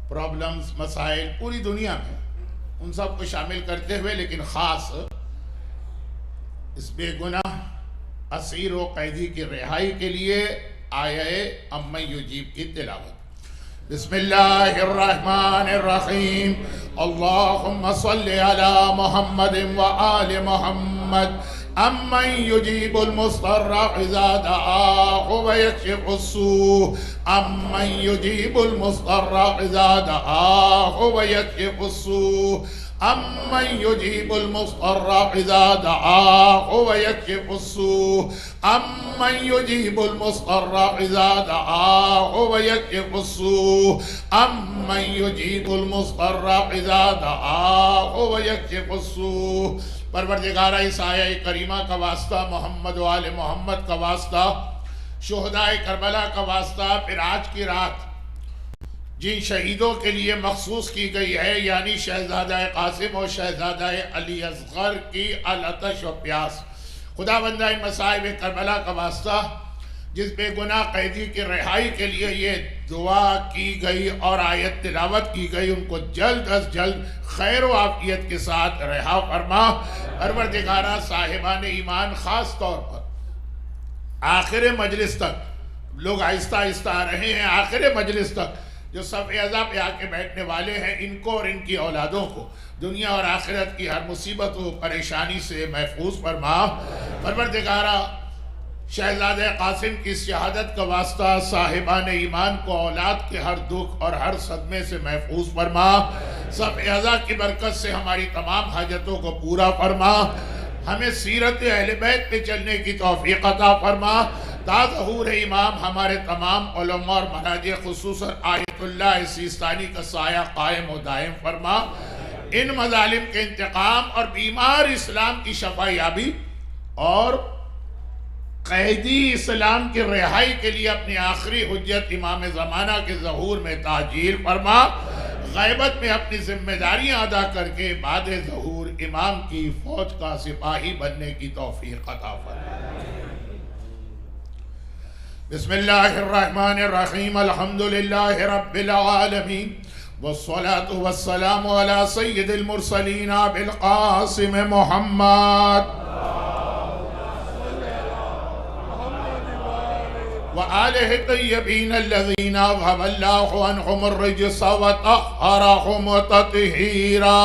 Problems, مسائل پوری دنیا میں، ان سب کو شامل کرتے ہوئے لیکن خاص اس بے گناہ اسیر و قیدی کی رہائی کے لیے آیہ امن یجیب کی تلاوت۔ بسم اللہ الرحمن الرحیم، اللہم صلی علی محمد و آل محمد، امن یجیب المضطر اذا دعاہ ویکشف السوء، امن یجیب المضطر اذا دعاہ ویکشف السوء، امن یجیب المضطر اذا دعاہ ویکشف السوء، امن یجیب المضطر اذا دعاہ ویکشف السوء، امن یجیب المضطر اذا دعاہ ویکشف السوء۔ پروردگارہ اس آیہ کریمہ کا واسطہ، محمد و آل محمد کا واسطہ، شہداء کربلا کا واسطہ، پھر آج کی رات جن شہیدوں کے لیے مخصوص کی گئی ہے، یعنی شہزادہ قاسم و شہزادہ علی اصغر کی العطش و پیاس، خدا بندہ ان مصائب کربلا کا واسطہ جس بے گناہ قیدی کی رہائی کے لیے یہ دعا کی گئی اور آیت تلاوت کی گئی، ان کو جلد از جلد خیر و عافیت کے ساتھ رہا فرما۔ پروردگارہ صاحبان ایمان خاص طور پر آخر مجلس تک، لوگ آہستہ آہستہ آ رہے ہیں، آخر مجلس تک جو صف اعضاء پہ آ کے بیٹھنے والے ہیں، ان کو اور ان کی اولادوں کو دنیا اور آخرت کی ہر مصیبت و پریشانی سے محفوظ فرما۔ پروردگارہ شہزادہ قاسم کی شہادت کا واسطہ صاحبان ایمان کو اولاد کے ہر دکھ اور ہر صدمے سے محفوظ فرما۔ صف اعضاء کی برکت سے ہماری تمام حاجتوں کو پورا فرما، ہمیں سیرت اہل بیت پہ چلنے کی توفیق عطا فرما۔ تا ظہور امام ہمارے تمام علماء اور مراجع خصوصاً آیت اللہ سیستانی کا سایہ قائم و دائم فرما۔ ان مظالم کے انتقام اور بیمار اسلام کی شفا یابی اور قیدی اسلام کی رہائی کے لیے اپنی آخری حجت امام زمانہ کے ظہور میں تاجیل فرما۔ غیبت میں اپنی ذمہ داریاں ادا کر کے بعد ظہور امام کی فوج کا سپاہی بننے کی توفیق عطا فرما۔ بسم اللہ الرحمن الرحیم، الحمدللہ رب العالمین، والصلاة والسلام علی سید المرسلین بالقاسم محمد وآلہ الطیبین الذین اذھب اللہ عنہم الرجس وطہرہم تطہیرا۔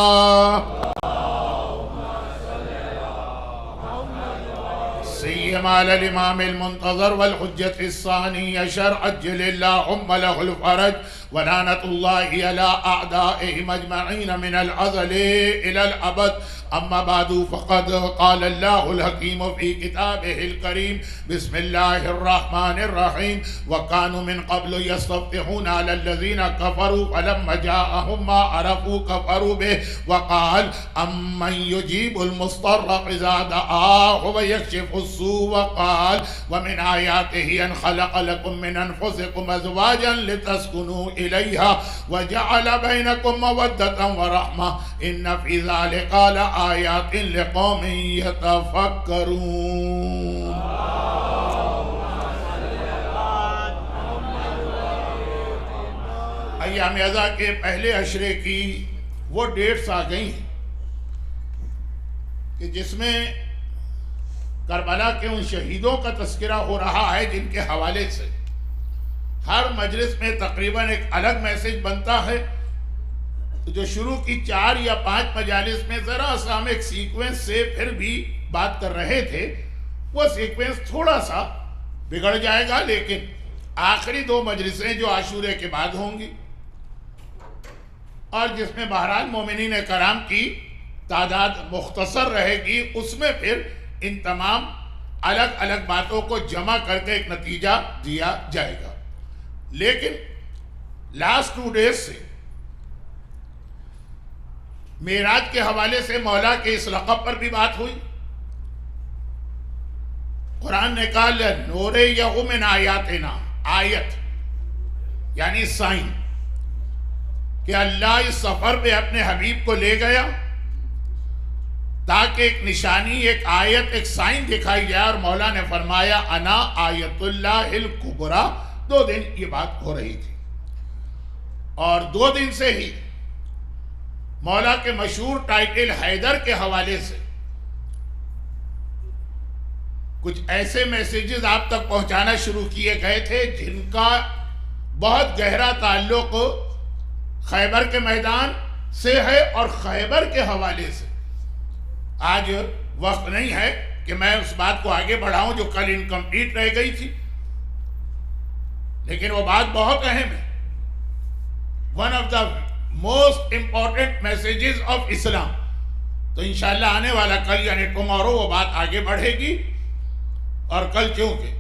سیما علی الامام المنتظر والحجت الثانی عشر عجل اللہم لہ الفرج ولعنت اللہ علی اعدائہم اجمعین من الازل الى الابد۔ اما بعد فقد قال اللہ الحکیم فی کتابہ الکریم، بسم اللہ الرحمن الرحیم، وکانوا من قبل یستفتحون علی الذین کفروا فلما جاءہم ما عرفوا کفروا بہ، وقال امن یجیب المضطر اذا دعاہ ویکشف السوء، وقال ومن آیاتہ ان خلق لکم من انفسکم ازواجا لتسکنوا الیہا وجعل بینکم مودۃ ورحمہ ان فی ذلک لآیات لقوم یتفکرون۔ ایام عزا کے پہلے عشرے کی وہ ڈیٹس آ گئی ہیں کہ جس میں کربلا کے ان شہیدوں کا تذکرہ ہو رہا ہے جن کے حوالے سے ہر مجلس میں تقریباً ایک الگ میسج بنتا ہے۔ جو شروع کی 4 یا 5 مجالس میں ذرا سا ہم ایک سیکوینس سے پھر بھی بات کر رہے تھے، وہ سیکوینس تھوڑا سا بگڑ جائے گا، لیکن آخری 2 مجلسیں جو عاشورے کے بعد ہوں گی اور جس میں بہرحال مومنین کرام کی تعداد مختصر رہے گی، اس میں پھر ان تمام الگ الگ باتوں کو جمع کر کے ایک نتیجہ دیا جائے گا۔ لیکن لاسٹ 2 ڈیز سے معراج کے حوالے سے مولا کے اس لقب پر بھی بات ہوئی۔ قرآن نے کہا لِنُرِيَهُ مِنْ آیاتنا، آیت یعنی سائن، کہ اللہ اس سفر پہ اپنے حبیب کو لے گیا تاکہ ایک نشانی، ایک آیت، ایک سائن دکھائی جائے، اور مولا نے فرمایا انا آیت اللہ الکبریٰ۔ 2 دن یہ بات ہو رہی تھی۔ اور 2 دن سے ہی مولا کے مشہور ٹائٹل حیدر کے حوالے سے کچھ ایسے میسیجز آپ تک پہنچانا شروع کیے گئے تھے جن کا بہت گہرا تعلق خیبر کے میدان سے ہے اور خیبر کے حوالے سے. آج وقت نہیں ہے کہ میں اس بات کو آگے بڑھاؤں جو کل انکمپلیٹ رہ گئی تھی، لیکن وہ بات بہت اہم ہے. One of the most important messages of Islam. تو انشاءاللہ آنے والا کل یعنی ٹمارو وہ بات آگے بڑھے گی. اور کل چونکہ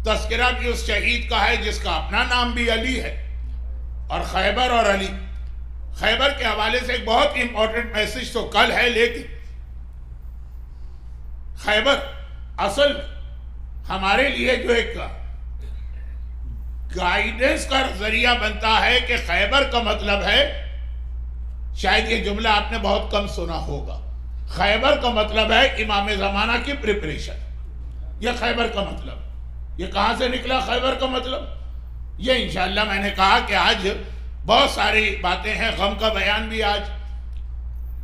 تذکرہ بھی اس شہید کا ہے جس کا اپنا نام بھی علی ہے، اور خیبر اور علی، خیبر کے حوالے سے ایک بہت امپورٹنٹ میسیج تو کل ہے، لیکن خیبر اصل ہمارے لیے جو ایک گائیڈنس کا ذریعہ بنتا ہے کہ خیبر کا مطلب ہے، شاید یہ جملہ آپ نے بہت کم سنا ہوگا، خیبر کا مطلب ہے امام زمانہ کی پریپریشن. یہ خیبر کا مطلب، یہ کہاں سے نکلا خیبر کا مطلب؟ یہ انشاءاللہ میں نے کہا کہ آج بہت ساری باتیں ہیں. غم کا بیان بھی آج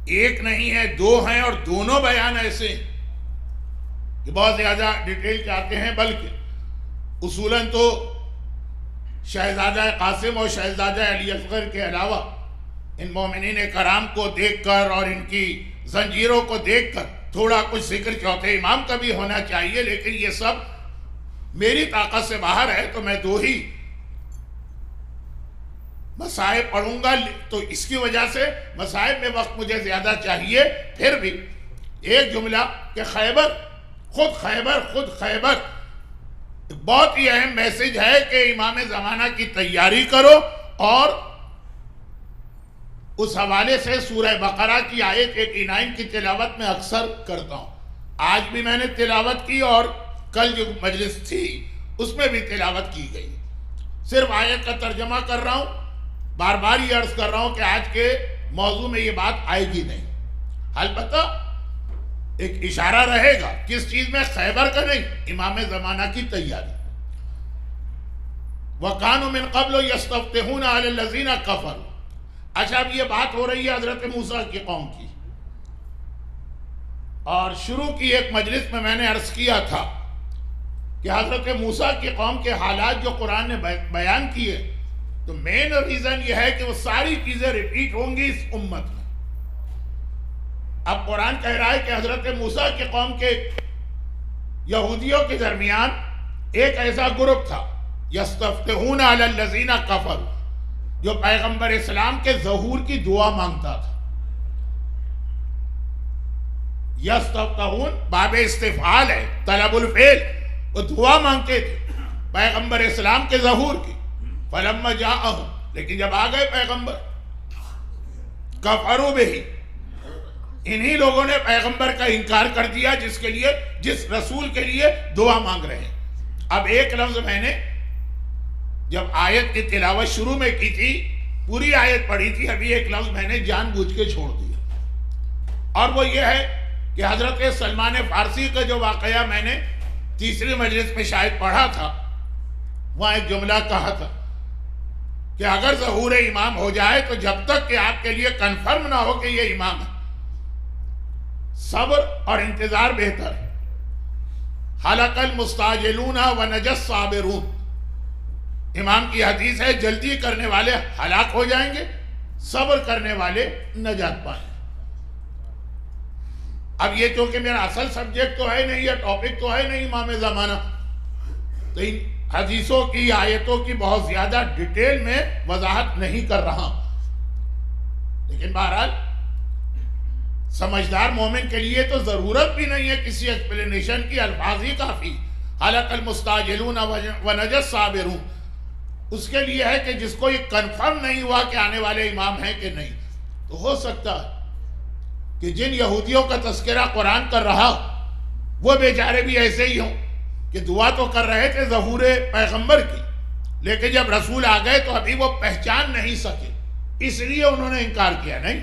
ایک نہیں ہے، 2 ہیں، اور دونوں بیان ایسے ہیں کہ بہت زیادہ ڈیٹیل چاہتے ہیں. بلکہ اصولاً تو شہزادہ قاسم اور شہزادہ علی اصغر کے علاوہ ان مومنین کرام کو دیکھ کر اور ان کی زنجیروں کو دیکھ کر تھوڑا کچھ ذکر چوتھے امام کا بھی ہونا چاہیے، لیکن یہ سب میری طاقت سے باہر ہے. تو میں 2 ہی مصائب پڑھوں گا، تو اس کی وجہ سے مصائب میں وقت مجھے زیادہ چاہیے. پھر بھی ایک جملہ کہ خیبر خود خیبر بہت ہی اہم میسج ہے کہ امام زمانہ کی تیاری کرو. اور اس حوالے سے سورہ بقرہ کی آیت 89 کی تلاوت میں اکثر کرتا ہوں. آج بھی میں نے تلاوت کی اور کل جو مجلس تھی اس میں بھی تلاوت کی گئی. صرف آیت کا ترجمہ کر رہا ہوں. بار بار یہ عرض کر رہا ہوں کہ آج کے موضوع میں یہ بات آئے گی نہیں. البتہ ایک اشارہ رہے گا کس چیز میں؟ خیبر کا نہیں، امام زمانہ کی تیاری. وَكَانُوا مِن قَبْلُ يَسْتَفْتِحُونَ عَلَى الَّذِينَ كَفَرُوا. اچھا، اب یہ بات ہو رہی ہے حضرت موسیٰ کی قوم کی، اور شروع کی ایک مجلس میں نے عرض کیا تھا کہ حضرت موسیٰ کی قوم کے حالات جو قرآن نے بیان کیے، تو مین ریزن یہ ہے کہ وہ ساری چیزیں ریپیٹ ہوں گی اس امت میں. اب قرآن کہہ رہا ہے کہ حضرت موسیٰ کی قوم کے یہودیوں کے درمیان ایک ایسا گروپ تھا، یستفتحون علی الذین کفروا، جو پیغمبر اسلام کے ظہور کی دعا مانگتا تھا. یستفتحون باب استفعال ہے، طلب الفعل، وہ دعا مانگتے تھے پیغمبر اسلام کے ظہور کی. فلما جاءہم، لیکن جب آ گئے پیغمبر، کفروا بہ، انہی لوگوں نے پیغمبر کا انکار کر دیا جس رسول کے لیے دعا مانگ رہے ہیں. اب ایک لفظ میں نے جب آیت کی تلاوت شروع میں کی تھی، پوری آیت پڑھی تھی، ابھی ایک لفظ میں نے جان بوجھ کے چھوڑ دیا، اور وہ یہ ہے کہ حضرت سلمان فارسی کا جو واقعہ میں نے تیسری مجلس میں شاید پڑھا تھا، وہاں ایک جملہ کہا تھا کہ اگر ظہور امام ہو جائے تو جب تک کہ آپ کے لیے کنفرم نہ ہو کہ یہ امام ہے، صبر اور انتظار بہتر ہے. حلق المستعجلون ونجى الصابرون، امام کی حدیث ہے، جلدی کرنے والے ہلاک ہو جائیں گے، صبر کرنے والے نجات پائیں. اب یہ چونکہ میرا اصل سبجیکٹ تو ہے نہیں، یہ ٹاپک تو ہے نہیں امام زمانہ، تو ان حدیثوں کی آیتوں کی بہت زیادہ ڈیٹیل میں وضاحت نہیں کر رہا. لیکن بہرحال سمجھدار مومن کے لیے تو ضرورت بھی نہیں ہے کسی ایکسپلینیشن کی، الفاظ ہی کافی. حلق المستعجلون ونجى الصابرون، اس کے لیے ہے کہ جس کو یہ کنفرم نہیں ہوا کہ آنے والے امام ہیں کہ نہیں، تو ہو سکتا ہے کہ جن یہودیوں کا تذکرہ قرآن کر رہا وہ بیچارے بھی ایسے ہی ہوں کہ دعا تو کر رہے تھے ظہور پیغمبر کی، لیکن جب رسول آ گئے تو ابھی وہ پہچان نہیں سکے، اس لیے انہوں نے انکار کیا. نہیں،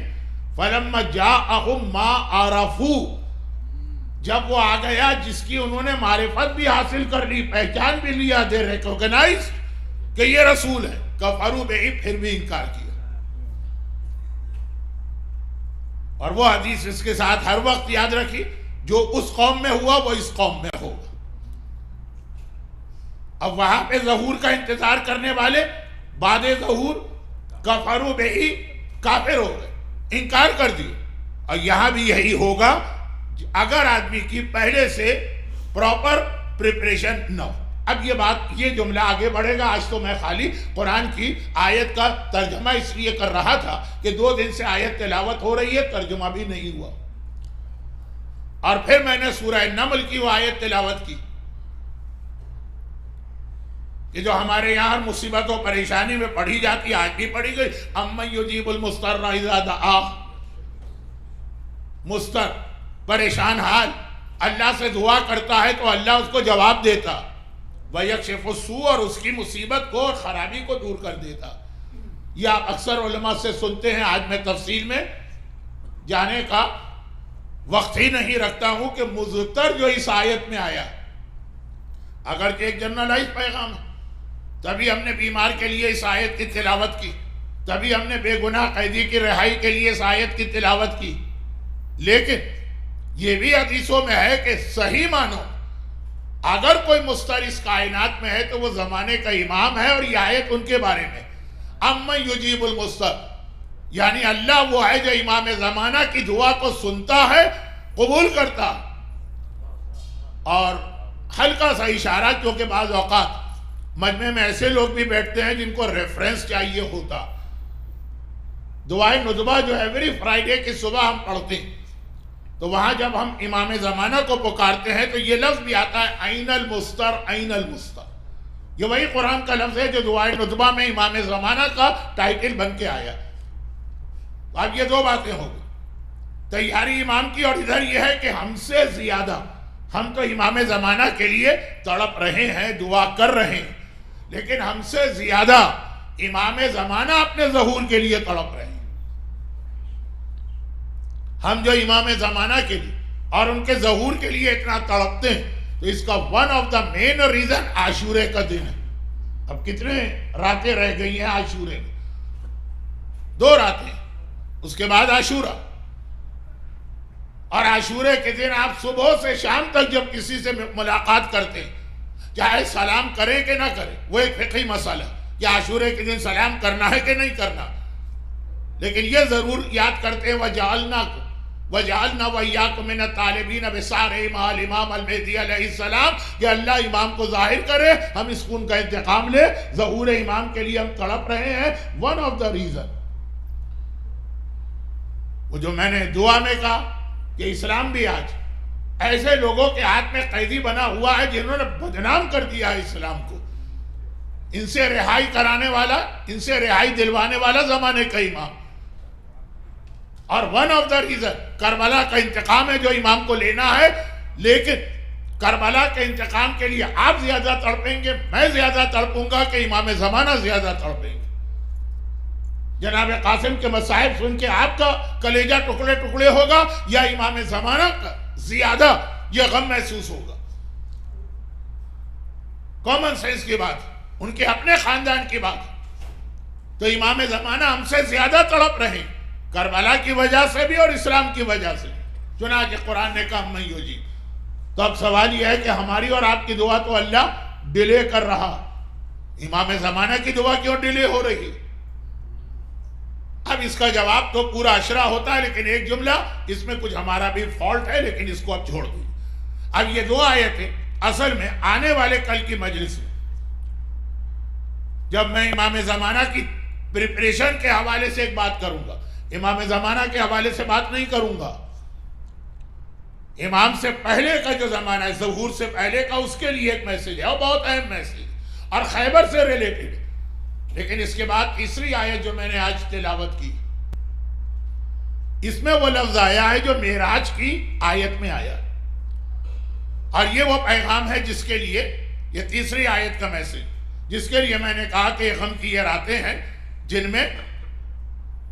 فَلَمَّا جَاءَهُمْ مَا عَرَفُوا، جب وہ آ گیا جس کی انہوں نے معرفت بھی حاصل کر لی، پہچان بھی لیا، دے ریکوگنائز کہ یہ رسول ہے، کفروا بہ، پھر بھی انکار کیا. اور وہ حدیث اس کے ساتھ ہر وقت یاد رکھی، جو اس قوم میں ہوا وہ اس قوم میں ہوگا۔ اب وہاں پہ ظہور کا انتظار کرنے والے بعد ظہور کفروا بہی کافر ہو گئے، انکار کر دیے۔ اور یہاں بھی یہی ہوگا اگر آدمی کی پہلے سے پراپر پریپریشن نہ ہو۔ اب یہ جملہ آگے بڑھے گا۔ آج تو میں خالی قرآن کی آیت کا ترجمہ اس لیے کر رہا تھا کہ 2 دن سے آیت تلاوت ہو رہی ہے، ترجمہ بھی نہیں ہوا۔ اور پھر میں نے سورہ نمل کی وہ آیت تلاوت کی کہ جو ہمارے یہاں ہر مصیبت و پریشانی میں پڑھی جاتی، آج بھی پڑھی گئی، امن یجیب المضطر اذا دعاہ۔ مضطر، پریشان حال اللہ سے دعا کرتا ہے تو اللہ اس کو جواب دیتا، وَيَكْشِفُ السُّوءَ، اور اس کی مصیبت کو اور خرابی کو دور کر دیتا۔ یہ آپ اکثر علماء سے سنتے ہیں، آج میں تفصیل میں جانے کا وقت ہی نہیں رکھتا ہوں کہ مضطر جو اس آیت میں آیا، اگرچہ ایک جنرلائز پیغام ہے، تبھی ہم نے بیمار کے لیے اس آیت کی تلاوت کی، تبھی ہم نے بے گناہ قیدی کی رہائی کے لیے اس آیت کی تلاوت کی، لیکن یہ بھی حدیثوں میں ہے کہ صحیح معنوں اگر کوئی مضطر اس کائنات میں ہے تو وہ زمانے کا امام ہے، اور یہ آیت ان کے بارے میں، امن یجیب المضطر، یعنی اللہ وہ ہے جو امام زمانہ کی دعا کو سنتا ہے، قبول کرتا۔ اور ہلکا سا اشارہ، کیونکہ بعض اوقات مجمع میں ایسے لوگ بھی بیٹھتے ہیں جن کو ریفرنس چاہیے ہوتا۔ دعائے ندبہ جو ایوری فرائیڈے کی صبح ہم پڑھتے ہیں، تو وہاں جب ہم امام زمانہ کو پکارتے ہیں تو یہ لفظ بھی آتا ہے، این المستر این المستر۔ یہ وہی قرآن کا لفظ ہے جو دعائے ندبہ میں امام زمانہ کا ٹائٹل بن کے آیا۔ اب یہ 2 باتیں ہو گئی، تیاری امام کی، اور ادھر یہ ہے کہ ہم سے زیادہ ہم تو امام زمانہ کے لیے تڑپ رہے ہیں، دعا کر رہے ہیں، لیکن ہم سے زیادہ امام زمانہ اپنے ظہور کے لیے تڑپ رہے ہیں۔ ہم جو امام زمانہ کے لیے اور ان کے ظہور کے لیے اتنا تڑپتے ہیں، تو اس کا one of the main reason عاشورے کا دن ہے۔ اب کتنے راتیں رہ گئی ہیں عاشورے میں؟ 2 راتیں، اس کے بعد عاشورہ۔ اور عاشورے کے دن آپ صبح سے شام تک جب کسی سے ملاقات کرتے ہیں، چاہے سلام کریں کہ نہ کریں، وہ ایک فقہی مسئلہ ہے کہ عاشورے کے دن سلام کرنا ہے کہ نہیں کرنا، لیکن یہ ضرور یاد کرتے ہیں وَجَعَلْنَا وَإِيَّاكُم مِّنَ الطَّالِبِينَ بِسَارِهِ مَعَ الْإِمَامِ الْمَهْدِيِّ علیہ السلام، کہ اللہ امام کو ظاہر کرے، ہم اس خون کا انتقام لے، ظہور امام کے لیے ہم تڑپ رہے ہیں۔ ون آف دا ریزن، وہ جو میں نے دعا میں کہا کہ اسلام بھی آج ایسے لوگوں کے ہاتھ میں قیدی بنا ہوا ہے جنہوں نے بدنام کر دیا ہے اسلام کو، ان سے رہائی کرانے والا، ان سے رہائی دلوانے والا زمانے کا امام۔ اور one of the reason Karbala کا انتقام ہے جو امام کو لینا ہے، لیکن کربلا کے انتقام کے لیے آپ زیادہ تڑپیں گے، میں زیادہ تڑپوں گا کہ امام زمانہ زیادہ تڑپیں گے۔ جناب قاسم کے مصائب سن کے آپ کا کلیجہ ٹکڑے ٹکڑے ہوگا، یا امام زمانہ کا زیادہ یہ غم محسوس ہوگا؟ کامن سینس کی بات، ان کے اپنے خاندان کی بات۔ تو امام زمانہ ہم سے زیادہ تڑپ رہے، کربلا کی وجہ سے بھی اور اسلام کی وجہ سے، چنانچہ قرآن نے کہا من یجیب۔ تو اب سوال یہ ہے کہ ہماری اور آپ کی دعا تو اللہ ڈیلے کر رہا، امام زمانہ کی دعا کیوں ڈیلے ہو رہی؟ اب اس کا جواب تو پورا اشرا ہوتا ہے، لیکن ایک جملہ اس میں کچھ ہمارا بھی فالٹ ہے، لیکن اس کو اب چھوڑ دیں۔ اب یہ 2 آیتیں اصل میں آنے والے کل کی مجلس میں جب میں امام زمانہ کی پریپریشن کے حوالے سے ایک بات کروں گا، امام زمانہ کے حوالے سے بات نہیں کروں گا، امام سے پہلے کا جو زمانہ ہے، ظہور سے پہلے کا، اس کے لیے ایک میسج ہے، اور بہت اہم میسج، اور خیبر سے ریلیٹڈ۔ لیکن اس کے بعد تیسری آیت جو میں نے آج تلاوت کی، اس میں وہ لفظ آیا ہے جو معراج کی آیت میں آیا، اور یہ وہ پیغام ہے جس کے لیے یہ تیسری آیت کا میسج، جس کے لیے میں نے کہا کہ غم کی یہ راتیں ہیں جن میں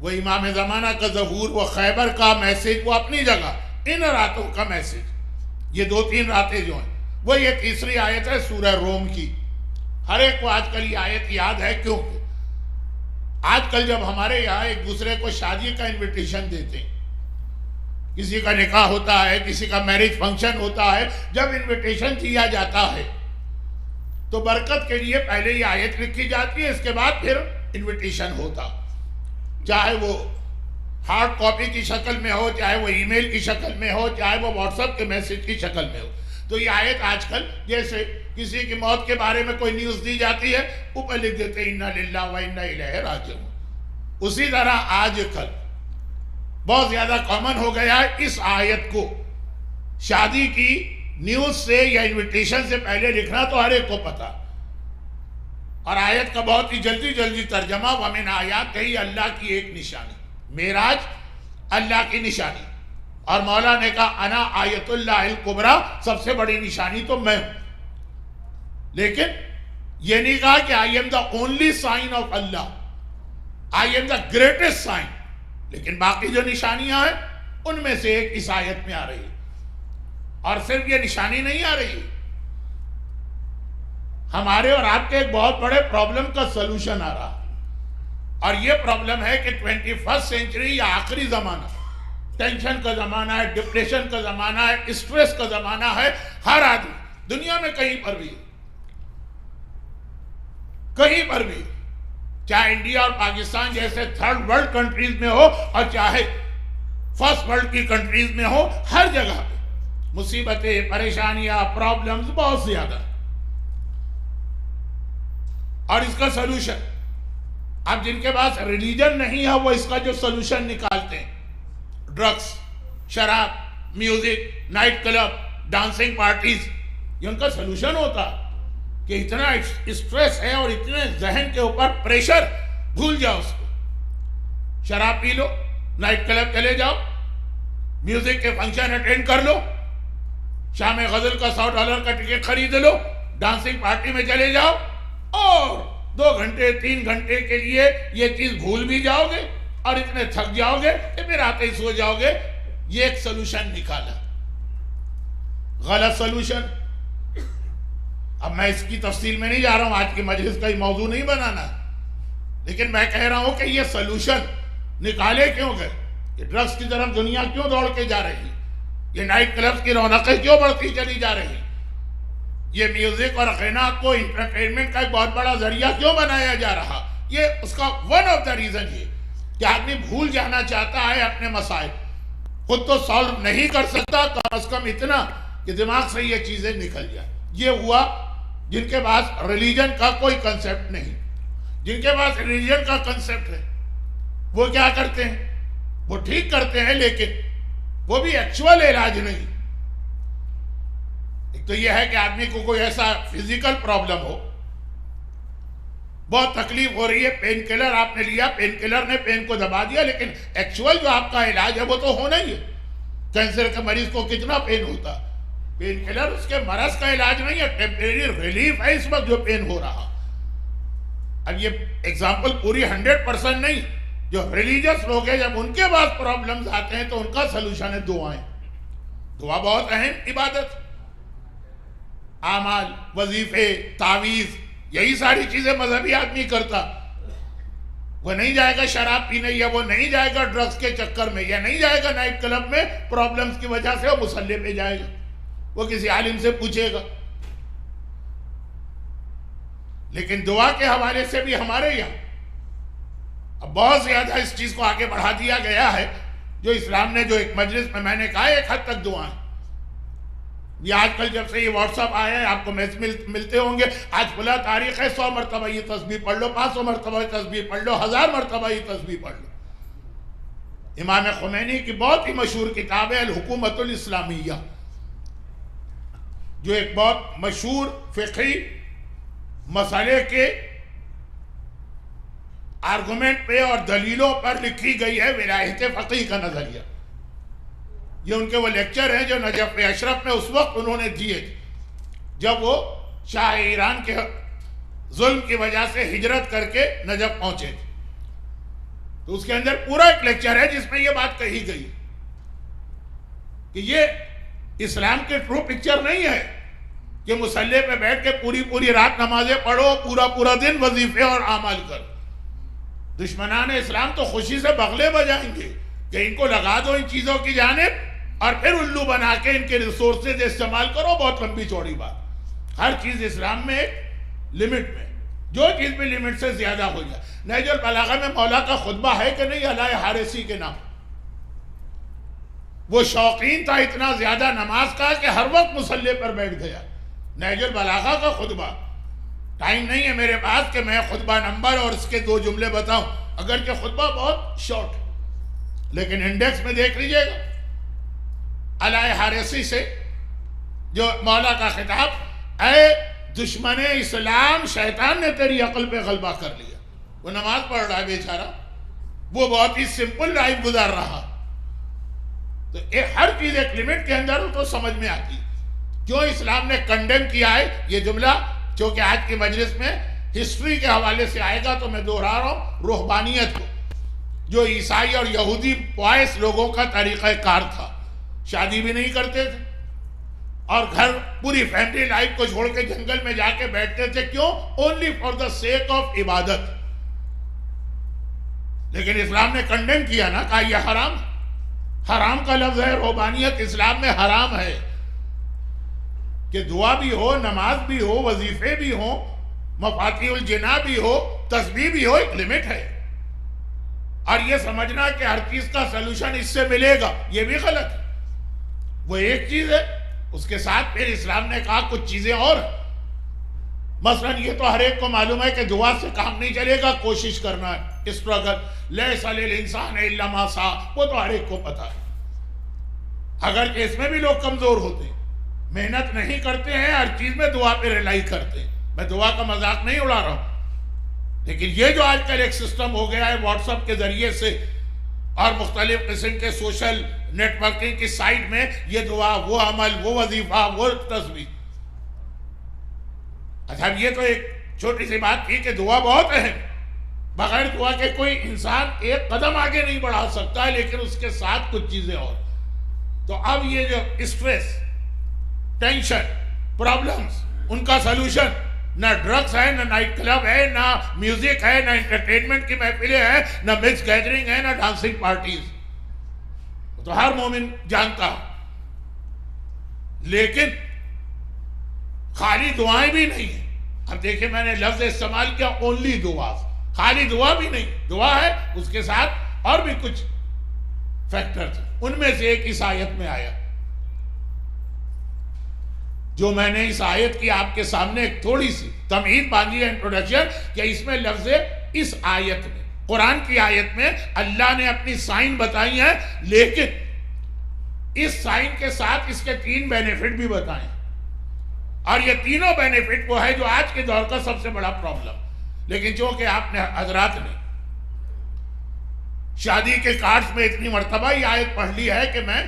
وہ امام زمانہ کا ظہور، وہ خیبر کا میسج، وہ اپنی جگہ، ان راتوں کا میسج، یہ 2-3 راتیں جو ہیں، وہ یہ تیسری آیت ہے سورہ روم کی۔ ہر ایک کو آج کل یہ آیت یاد ہے، کیونکہ آج کل جب ہمارے یہاں ایک دوسرے کو شادی کا انویٹیشن دیتے ہیں کسی کا نکاح ہوتا ہے، کسی کا میرج فنکشن ہوتا ہے، جب انویٹیشن دیا جاتا ہے تو برکت کے لیے پہلے یہ آیت لکھی جاتی ہے، اس کے بعد پھر انویٹیشن ہوتا، چاہے وہ ہارڈ کاپی کی شکل میں ہو، چاہے وہ ای میل کی شکل میں ہو، چاہے وہ واٹس ایپ کے میسج کی شکل میں ہو۔ تو یہ آیت آج کل جیسے کسی کی موت کے بارے میں کوئی نیوز دی جاتی ہے، اوپر لکھ دیتے ہیں اِنَّا لِلَّهِ وَإِنَّا إِلَيْهِ رَاجِعُونَ۔ اسی طرح آج کل بہت زیادہ کامن ہو گیا ہے اس آیت کو شادی کی نیوز سے یا انویٹیشن سے پہلے لکھنا، تو ہر ایک کو پتا، اور آیت کا بہت ہی جلدی ترجمہ وَمِنْ آیات کہی اللہ کی ایک نشانی، معراج اللہ کی نشانی، اور مولا نے کہا انا آیت اللہ الکبریٰ، سب سے بڑی نشانی تو میں ہوں، لیکن یہ نہیں کہا کہ I am the only sign of Allah، I am the greatest sign، لیکن باقی جو نشانیاں ہیں ان میں سے ایک اس آیت میں آ رہی ہے، اور صرف یہ نشانی نہیں آ رہی، ہمارے اور آپ کے ایک بہت بڑے پرابلم کا سلوشن آ رہا، اور یہ پرابلم ہے کہ 21 سینچری یا آخری زمانہ، ٹینشن کا زمانہ ہے، ڈپریشن کا زمانہ ہے، اسٹریس کا زمانہ ہے، ہر آدمی دنیا میں کہیں پر بھی چاہے انڈیا اور پاکستان جیسے تھرڈ ورلڈ کنٹریز میں ہو، اور چاہے فرسٹ ورلڈ کی کنٹریز میں ہو، ہر جگہ پہ مصیبتیں، پریشانیاں، پرابلمز بہت زیادہ، اور اس کا سلوشن اب جن کے پاس ریلیجن نہیں ہے وہ اس کا جو سلوشن نکالتے ہیں، ڈرگس، شراب، music, night club, dancing parties, یہ ان کا سلوشن ہوتا کہ اتنا اسٹریس ہے اور اتنے ذہن کے اوپر پریشر، بھول جاؤ اس کو، شراب پی لو، نائٹ کلب چلے جاؤ، میوزک کے فنکشن اٹینڈ کر لو، شام غزل کا $100 کا ٹکٹ خرید لو، ڈانسنگ پارٹی میں چلے جاؤ، اور 2 گھنٹے 3 گھنٹے کے لیے یہ چیز بھول بھی جاؤ گے اور اتنے تھک جاؤ گے کہ پھر آتے ہی سو جاؤ گے۔ یہ ایک سلوشن نکالا، غلط سلوشن۔ اب میں اس کی تفصیل میں نہیں جا رہا ہوں، آج کی مجلس کا ہی موضوع نہیں بنانا، لیکن میں کہہ رہا ہوں کہ یہ سلوشن نکالے کیوں گئے؟ یہ ڈرگس کی طرف دنیا کیوں دوڑ کے جا رہی، یہ نائٹ کلبز کی رونقیں کیوں بڑھتی چلی جا رہی، یہ میوزک اور غنا کو انٹرٹینمنٹ کا ایک بہت بڑا ذریعہ کیوں بنایا جا رہا؟ یہ اس کا ون آف دا ریزن یہ کہ آدمی بھول جانا چاہتا ہے اپنے مسائل، خود تو سالو نہیں کر سکتا، کم از کم اتنا کہ دماغ سے یہ چیزیں نکل جائیں۔ یہ ہوا جن کے پاس ریلیجن کا کوئی کنسپٹ نہیں۔ جن کے پاس ریلیجن کا کنسپٹ ہے وہ کیا کرتے ہیں؟ وہ ٹھیک کرتے ہیں، لیکن وہ بھی ایکچول علاج نہیں۔ ایک تو یہ ہے کہ آدمی کو کوئی ایسا فزیکل پرابلم ہو، بہت تکلیف ہو رہی ہے، پین کلر آپ نے لیا، پین کلر نے پین کو دبا دیا، لیکن ایکچول جو آپ کا علاج ہے وہ تو ہونا ہی ہے۔ کینسر کے مریض کو کتنا پین ہوتا، پین کلر اس کے مرض کا علاج نہیں ہے، ٹیمپریری ریلیف ہے اس وقت جو پین ہو رہا۔ اب یہ ایگزامپل پوری 100% نہیں، جو ریلیجس لوگ ہیں جب ان کے پاس پرابلمز آتے ہیں تو ان کا سلوشن ہے دعائیں۔ دعا بہت اہم عبادت، اعمال، وظیفے، تعویذ، یہی ساری چیزیں مذہبی آدمی کرتا۔ وہ نہیں جائے گا شراب پینے، یا وہ نہیں جائے گا ڈرگز کے چکر میں، یا نہیں جائے گا نائٹ کلب میں پرابلمز کی وجہ سے، وہ مصلی پہ جائے گا، وہ کسی عالم سے پوچھے گا۔ لیکن دعا کے حوالے سے بھی ہمارے یہاں اب بہت زیادہ اس چیز کو آگے بڑھا دیا گیا ہے، جو اسلام نے جو ایک مجلس میں نے کہا ایک حد تک دعائیں، یہ آج کل جب سے یہ واٹس ایپ آئے ہیں آپ کو ملتے ہوں گے، آج فلاں تاریخ ہے، 100 مرتبہ یہ تسبیح پڑھ لو، 500 مرتبہ یہ تسبیح پڑھ لو، 1000 مرتبہ یہ تسبیح پڑھ لو۔ امام خمینی کی بہت ہی مشہور کتاب ہے الحکومت الاسلامیہ، جو ایک بہت مشہور فقہی مسئلے کے آرگومنٹ پہ اور دلیلوں پر لکھی گئی ہے ولایت فقیہ کا نظریہ۔ یہ ان کے وہ لیکچر ہیں جو نجف اشرف میں اس وقت انہوں نے دیے جب وہ شاہ ایران کے ظلم کی وجہ سے ہجرت کر کے نجف پہنچے، تو اس کے اندر پورا ایک لیکچر ہے جس میں یہ بات کہی گئی کہ یہ اسلام کے ٹرو پکچر نہیں ہے کہ مصلی پہ بیٹھ کے پوری رات نمازیں پڑھو، پورا دن وظیفے اور اعمال کرو۔ دشمنان اسلام تو خوشی سے بغلے بجائیں گے کہ ان کو لگا دو ان چیزوں کی جانب، اور پھر الو بنا کے ان کے ریسورسز استعمال کرو، بہت لمبی چوڑی بات۔ ہر چیز اسلام میں ایک لمٹ میں، جو چیز بھی لمٹ سے زیادہ ہو جائے۔ نہج البلاغہ میں مولا کا خطبہ ہے کہ نہیں علائے حارثی کے نام؟ وہ شوقین تھا اتنا زیادہ نماز کا کہ ہر وقت مصلی پر بیٹھ گیا۔ نہج البلاغہ کا خطبہ، ٹائم نہیں ہے میرے پاس کہ میں خطبہ نمبر اور اس کے 2 جملے بتاؤں، اگرچہ خطبہ بہت شارٹ، لیکن انڈیکس میں دیکھ لیجئے گا علائے حارثی سے جو مولا کا خطاب، اے دشمن اسلام، شیطان نے تیری عقل پہ غلبہ کر لیا۔ وہ نماز پڑھ رہا ہے بیچارہ، وہ بہت ہی سمپل لائف گزار رہا، تو ہر چیز ایک لمٹ کے اندر تو سمجھ میں آتی۔ جو اسلام نے کنڈیم کیا ہے، یہ جملہ چونکہ آج کی مجلس میں ہسٹری کے حوالے سے آئے گا تو میں دہرا رہا ہوں، روحبانیت کو، جو عیسائی اور یہودی پوائس لوگوں کا طریقہ کار تھا، شادی بھی نہیں کرتے تھے اور گھر پوری فیملی لائف کو چھوڑ کے جنگل میں جا کے بیٹھتے تھے، کیوں؟ Only for the sake of عبادت۔ لیکن اسلام نے کنڈیم کیا نا، کہا یہ حرام، حرام کا لفظ ہے، روحبانیت اسلام میں حرام ہے کہ دعا بھی ہو، نماز بھی ہو، وظیفے بھی ہو، مفاتیح الجنا بھی ہو، تسبیح بھی ہو، ایک لمٹ ہے۔ اور یہ سمجھنا کہ ہر چیز کا سلوشن اس سے ملے گا، یہ بھی غلط ہے۔ وہ ایک چیز ہے، اس کے ساتھ پھر اسلام نے کہا کچھ چیزیں اور، مثلا یہ تو ہر ایک کو معلوم ہے کہ دعا سے کام نہیں چلے گا، کوشش کرنا ہے، اسٹرگل، لیس علی الانسان الا ما سعی، وہ تو ہر ایک کو پتا ہے۔ اگرچہ اس میں بھی لوگ کمزور ہوتے ہیں، محنت نہیں کرتے ہیں، ہر چیز میں دعا پہ ریلائی کرتے ہیں۔ میں دعا کا مذاق نہیں اڑا رہا ہوں، لیکن یہ جو آج کل ایک سسٹم ہو گیا ہے واٹس ایپ کے ذریعے سے اور مختلف قسم کے سوشل نیٹ ورکنگ کی سائٹ میں، یہ دعا، وہ عمل، وہ وظیفہ، وہ تسبیح۔ اچھا یہ تو ایک چھوٹی سی بات تھی کہ دعا بہت اہم، بغیر دعا کے کوئی انسان ایک قدم آگے نہیں بڑھا سکتا ہے، لیکن اس کے ساتھ کچھ چیزیں اور۔ تو اب یہ جو اسٹریس، ٹینشن، پرابلمز، ان کا سلوشن نہ ڈرگز ہے، نہ نائٹ کلب ہے، نہ میوزک ہے، نہ انٹرٹینمنٹ کی محفلیں ہیں، نہ مکس گیدرنگ ہے، نہ ڈانسنگ پارٹیز، تو ہر مومن جانتا ہے۔ لیکن خالی دعائیں بھی نہیں ہیں۔ اب دیکھیں میں نے لفظ استعمال کیا اونلی دعا، خالی دعا بھی نہیں، دعا ہے، اس کے ساتھ اور بھی کچھ فیکٹرز، ان میں سے ایک اس آیت میں آیا، جو میں نے اس آیت کی آپ کے سامنے ایک تھوڑی سی تمہید باندھی ہے، انٹروڈکشن، کہ اس میں لفظ اس آیت میں، قرآن کی آیت میں اللہ نے اپنی سائن بتائی ہیں، لیکن اس سائن کے ساتھ اس کے 3 بینیفٹ بھی بتائیں، اور یہ تینوں بینیفٹ وہ ہے جو آج کے دور کا سب سے بڑا پرابلم۔ لیکن چونکہ آپ نے حضرات نے شادی کے کارڈز میں اتنی مرتبہ یہ آیت پڑھ لی ہے کہ میں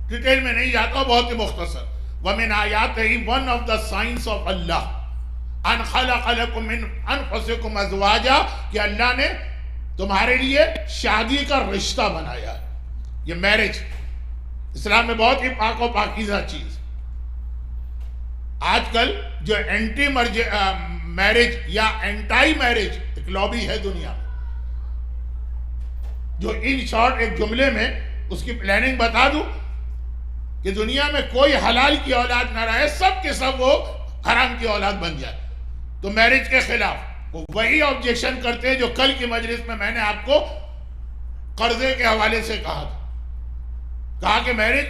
ڈیٹیل میں نہیں جاتا ہوں، بہت ہی مختصر۔ وَمِنْ آيَاتِهِ one of the signs of Allah أَنْ خَلَقَ لَكُم مِّنْ أَنفُسِكُمْ أَزْوَاجًا، کہ اللہ نے تمہارے لیے شادی کا رشتہ بنایا ہے۔ یہ میرج اسلام میں بہت ہی پاک و پاکیزہ چیز۔ آج کل جو اینٹی میرج یا اینٹائی میرج ایک لابی ہے دنیا میں، جو ان شارٹ ایک جملے میں اس کی پلاننگ بتا دوں کہ دنیا میں کوئی حلال کی اولاد نہ رہے، سب کے سب وہ حرام کی اولاد بن جائے، تو میرج کے خلاف وہ وہی آبجیکشن کرتے ہیں جو کل کی مجلس میں میں نے آپ کو قرضے کے حوالے سے کہا تھا۔ کہا کہ میرج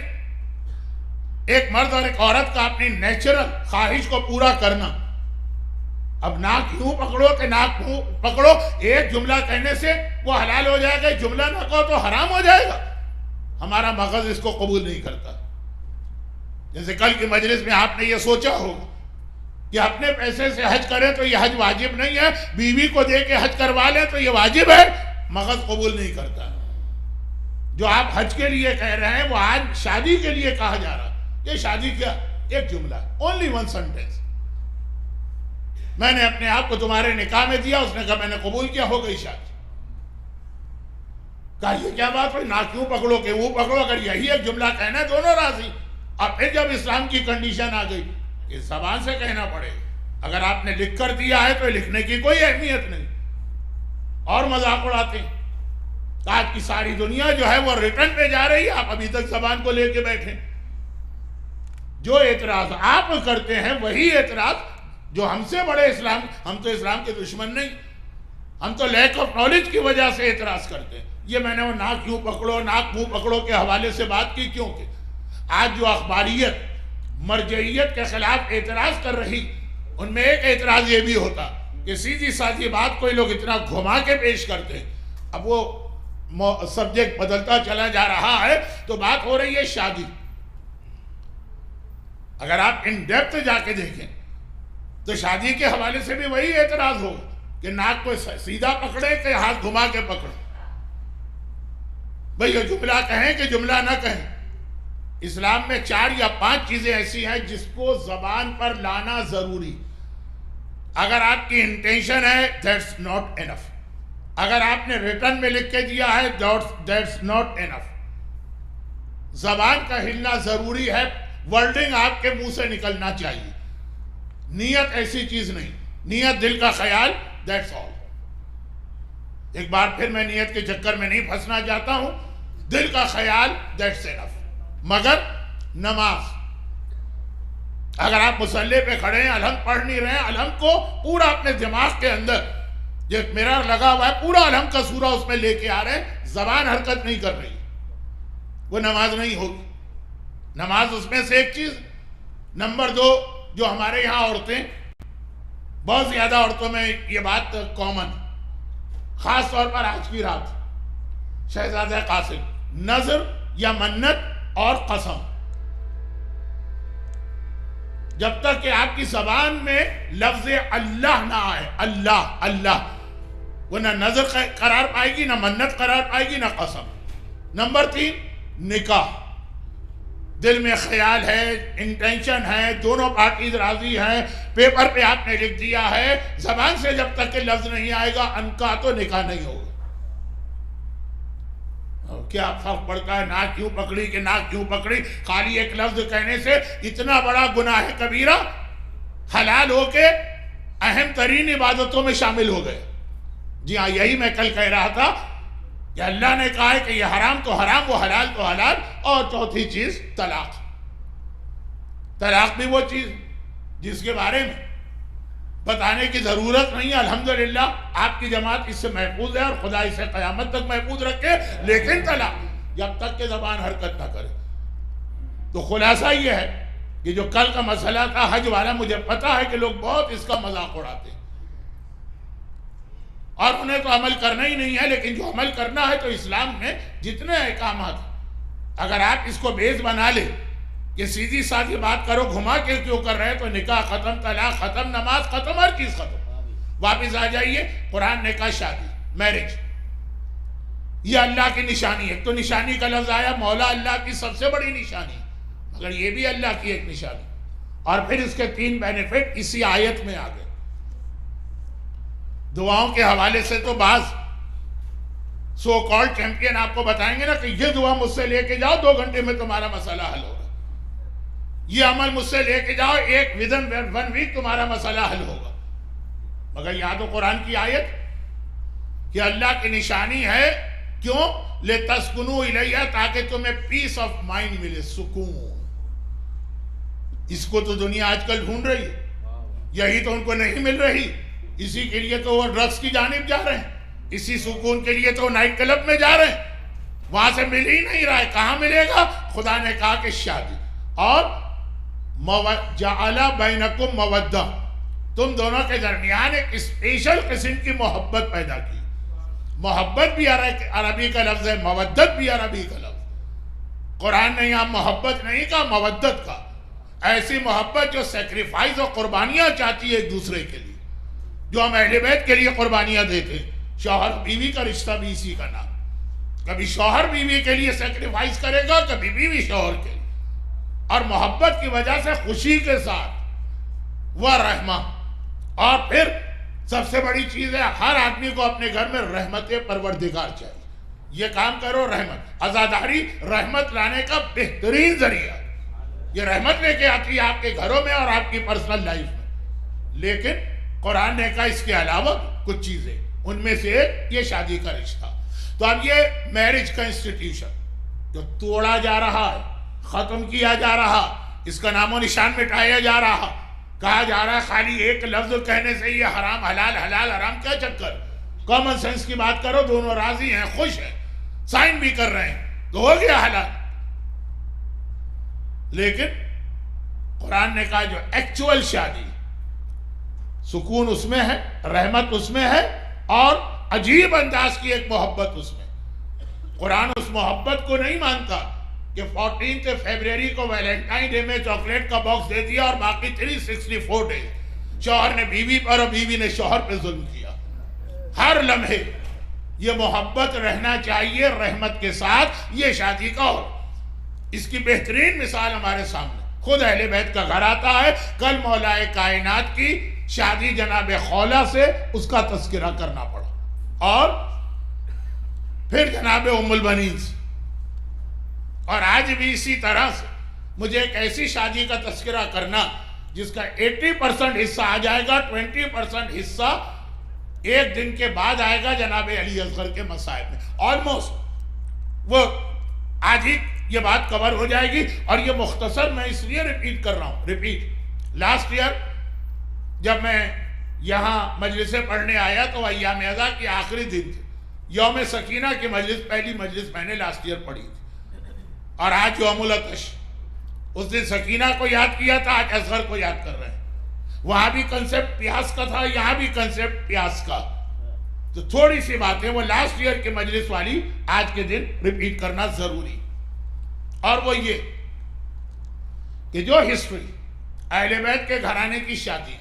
ایک مرد اور ایک عورت کا اپنی نیچرل خواہش کو پورا کرنا۔ اب ناک یوں پکڑو کہ ناک یوں پکڑو، ایک جملہ کہنے سے وہ حلال ہو جائے گا، جملہ نہ کہو تو حرام ہو جائے گا۔ ہمارا مغز اس کو قبول نہیں کرتا۔ جیسے کل کی مجلس میں آپ نے یہ سوچا ہوگا کہ اپنے پیسے سے حج کریں تو یہ حج واجب نہیں ہے، بیوی کو دے کے حج کروا لیں تو یہ واجب ہے، مغز قبول نہیں کرتا۔ جو آپ حج کے لیے کہہ رہے ہیں وہ آج شادی کے لیے کہا جا رہا ہے۔ یہ شادی کیا؟ ایک جملہ، only one sentence۔ میں نے اپنے آپ کو تمہارے نکاح میں دیا، اس نے کہا میں نے قبول کیا، ہو گئی شادی۔ کہا یہ کیا بات ہوئی، نہ کیوں پکڑو کہ وہ پکڑو، اگر یہی ایک جملہ کہنا ہے دونوں راضی۔ اب پھر جب اسلام کی کنڈیشن آ گئی کہ زبان سے کہنا پڑے، اگر آپ نے لکھ کر دیا ہے تو لکھنے کی کوئی اہمیت نہیں، اور مذاق اڑاتے ہیں آج کی ساری دنیا جو ہے وہ ریٹرن پہ جا رہی ہے، آپ ابھی تک زبان کو لے کے بیٹھے۔ جو اعتراض آپ کرتے ہیں وہی اعتراض جو ہم سے بڑے ہم تو اسلام کے دشمن نہیں، ہم تو لیک آف نالج کی وجہ سے اعتراض کرتے ہیں۔ یہ میں نے وہ ناک یوں پکڑو ناک منہ پکڑو کے حوالے سے بات کی، کیونکہ آج جو اخباریت مرجعیت کے خلاف اعتراض کر رہی، ان میں ایک اعتراض یہ بھی ہوتا کہ سیدھی سادھی بات کوئی لوگ اتنا گھما کے پیش کرتے ہیں۔ اب وہ سبجیکٹ بدلتا چلا جا رہا ہے تو بات ہو رہی ہے شادی۔ اگر آپ ان ڈیپتھ جا کے دیکھیں تو شادی کے حوالے سے بھی وہی اعتراض ہوگا کہ ناک کو سیدھا پکڑے کہ ہاتھ گھما کے پکڑے۔ بھئی یہ جملہ کہیں کہ جملہ نہ کہیں، اسلام میں 4 یا 5 چیزیں ایسی ہیں جس کو زبان پر لانا ضروری۔ اگر آپ کی انٹینشن ہے that's not enough، اگر آپ نے ریٹرن میں لکھ کے دیا ہے that's not enough۔ زبان کا ہلنا ضروری ہے، ورڈنگ آپ کے منہ سے نکلنا چاہیے۔ نیت ایسی چیز نہیں، نیت دل کا خیال that's all۔ ایک بار پھر میں نیت کے چکر میں نہیں پھنسنا چاہتا ہوں، دل کا خیال that's enough۔ مگر نماز، اگر آپ مصلی پہ کھڑے ہیں الحمد پڑھ نہیں رہے ہیں، الحمد کو پورا اپنے دماغ کے اندر جو میرر لگا ہوا ہے پورا الحمد کا سورہ اس میں لے کے آ رہے ہیں، زبان حرکت نہیں کر رہی، وہ نماز نہیں ہوگی۔ نماز اس میں سے ایک چیز۔ نمبر 2، جو ہمارے یہاں عورتیں، بہت زیادہ عورتوں میں یہ بات کامن، خاص طور پر آج کی رات شہزادہ قاسم، نظر یا منت اور قسم، جب تک کہ آپ کی زبان میں لفظ اللہ نہ آئے، اللہ اللہ، وہ نہ نظر قرار پائے گی، نہ منت قرار پائے گی، نہ قسم۔ نمبر 3، نکاح، دل میں خیال ہے، انٹینشن ہے، دونوں پارٹیز راضی ہیں، پیپر پہ آپ نے لکھ دیا ہے، زبان سے جب تک کہ لفظ نہیں آئے گا انکا تو نکاح نہیں ہوگا۔ کیا فرق پڑتا ہے ناک کیوں پکڑی کہ ناک کیوں پکڑی؟ خالی ایک لفظ کہنے سے اتنا بڑا گناہ کبیرہ حلال ہو کے اہم ترین عبادتوں میں شامل ہو گئے۔ جی ہاں، یہی میں کل کہہ رہا تھا کہ اللہ نے کہا ہے کہ یہ حرام تو حرام، وہ حلال تو حلال، اور چوتھی چیز طلاق۔ طلاق بھی وہ چیز جس کے بارے میں بتانے کی ضرورت نہیں ہے۔ الحمدللہ آپ کی جماعت اس سے محفوظ ہے اور خدا اسے قیامت تک محفوظ رکھے، لیکن طلاق جب تک کہ زبان حرکت نہ کرے۔ تو خلاصہ یہ ہے کہ جو کل کا مسئلہ تھا حج والا، مجھے پتا ہے کہ لوگ بہت اس کا مذاق اڑاتے ہیں اور انہیں تو عمل کرنا ہی نہیں ہے، لیکن جو عمل کرنا ہے تو اسلام میں جتنے احکامات، اگر آپ اس کو بیس بنا لیں کہ سیدھی سادھی بات کرو، گھما کے کیوں کر رہے، تو نکاح ختم، طلاق ختم، نماز ختم، ہر چیز ختم۔ واپس آ جائیے، قرآن نے کہا شادی، میرج، یہ اللہ کی نشانی ہے۔ تو نشانی کا لفظ آیا، مولا اللہ کی سب سے بڑی نشانی، مگر یہ بھی اللہ کی ایک نشانی۔ اور پھر اس کے 3 بینیفٹ اسی آیت میں آ گئے۔ دعاؤں کے حوالے سے تو بعض سو کالڈ چیمپئن آپ کو بتائیں گے نا کہ یہ دعا مجھ سے لے کے جاؤ 2 گھنٹے میں تمہارا مسئلہ حل ہوگا، یہ عمل مجھ سے لے کے جاؤ within 1 week تمہارا مسئلہ حل ہوگا۔ مگر یاد ہو قرآن کی آیت کہ اللہ کی نشانی ہے، کیوں؟ لِتَسْكُنُوا إِلَيْهَا، تاکہ تمہیں پیس آف مائنڈ ملے، سکون۔ اس کو تو دنیا آج کل ڈھونڈ رہی ہے، یہی تو ان کو نہیں مل رہی، اسی کے لیے تو وہ ڈرگز کی جانب جا رہے ہیں، اسی سکون کے لیے تو نائٹ کلب میں جا رہے ہیں، وہاں سے مل ہی نہیں رہا ہے۔ کہاں ملے گا؟ خدا نے کہا کہ شادی، اور جعل بینکم مودہ، تم دونوں کے درمیان ایک اسپیشل قسم کی محبت پیدا کی۔ محبت بھی عربی کا لفظ ہے، مودت بھی عربی کا لفظ۔ قرآن نے یہاں محبت نہیں کہا، مودت کا، ایسی محبت جو سیکریفائز اور قربانیاں چاہتی ہے ایک دوسرے کے لیے، جو ہم اہل بیت کے لیے قربانیاں دیتے۔ شوہر بیوی کا رشتہ بھی اسی کا نام، کبھی شوہر بیوی کے لیے سیکریفائز کرے گا، کبھی بیوی شوہر کے لیے، اور محبت کی وجہ سے خوشی کے ساتھ وہ رحمہ۔ اور پھر سب سے بڑی چیز ہے، ہر آدمی کو اپنے گھر میں رحمت پروردگار چاہیے۔ یہ کام کرو، رحمت، عزاداری رحمت لانے کا بہترین ذریعہ، یہ رحمت لے کے آتی ہے آپ کے گھروں میں اور آپ کی پرسنل لائف میں۔ لیکن قرآن نے کہا اس کے علاوہ کچھ چیزیں، ان میں سے ایک یہ شادی کا رشتہ۔ تو اب یہ میرج کا انسٹیٹیوشن جو توڑا جا رہا ہے، ختم کیا جا رہا، اس کا نام و نشان مٹایا جا رہا، کہا جا رہا ہے خالی ایک لفظ کہنے سے یہ حرام حلال، حلال حرام، کیا چکر؟ کامن سینس کی بات کرو، دونوں راضی ہیں، خوش ہیں، سائن بھی کر رہے ہیں، تو ہو گیا حلال۔ لیکن قرآن نے کہا جو ایکچول شادی، سکون اس میں ہے، رحمت اس میں ہے، اور عجیب انداز کی ایک محبت اس میں۔ قرآن اس محبت کو نہیں مانتا کہ 14 فیبروری کو ویلنٹائن ڈے میں چاکلیٹ کا باکس دے دیا اور باقی 364 ڈیز شوہر نے بیوی پر اور بیوی نے شوہر پہ ظلم کیا۔ ہر لمحے یہ محبت رہنا چاہیے رحمت کے ساتھ، یہ شادی کا ہو۔ اس کی بہترین مثال ہمارے سامنے خود اہل بیت کا گھر آتا ہے۔ کل مولا کائنات کی شادی جناب خولہ سے اس کا تذکرہ کرنا پڑا، اور پھر جناب ام البنین سے، اور آج بھی اسی طرح سے مجھے ایک ایسی شادی کا تذکرہ کرنا جس کا 80% حصہ آ جائے گا، 20% حصہ ایک دن کے بعد آئے گا جناب علی اصغر کے مصائب میں، آلموسٹ وہ آج ہی یہ بات کور ہو جائے گی۔ اور یہ مختصر میں اس لیے ریپیٹ کر رہا ہوں، لاسٹ ایئر جب میں یہاں مجلسیں پڑھنے آیا تو ایام ازا کی آخری دن تھے، یوم سکینہ کی مجلس، پہلی مجلس میں نے لاسٹ ایئر پڑھی تھی، اور آج یوم العطش، اس دن سکینہ کو یاد کیا تھا، آج اصغر کو یاد کر رہے ہیں۔ وہاں بھی کنسپٹ پیاس کا تھا، یہاں بھی کنسپٹ پیاس کا، تو تھوڑی سی باتیں وہ لاسٹ ایئر کی مجلس والی آج کے دن ریپیٹ کرنا ضروری۔ اور وہ یہ کہ جو ہسٹری اہل بیت کے گھرانے کی شادی،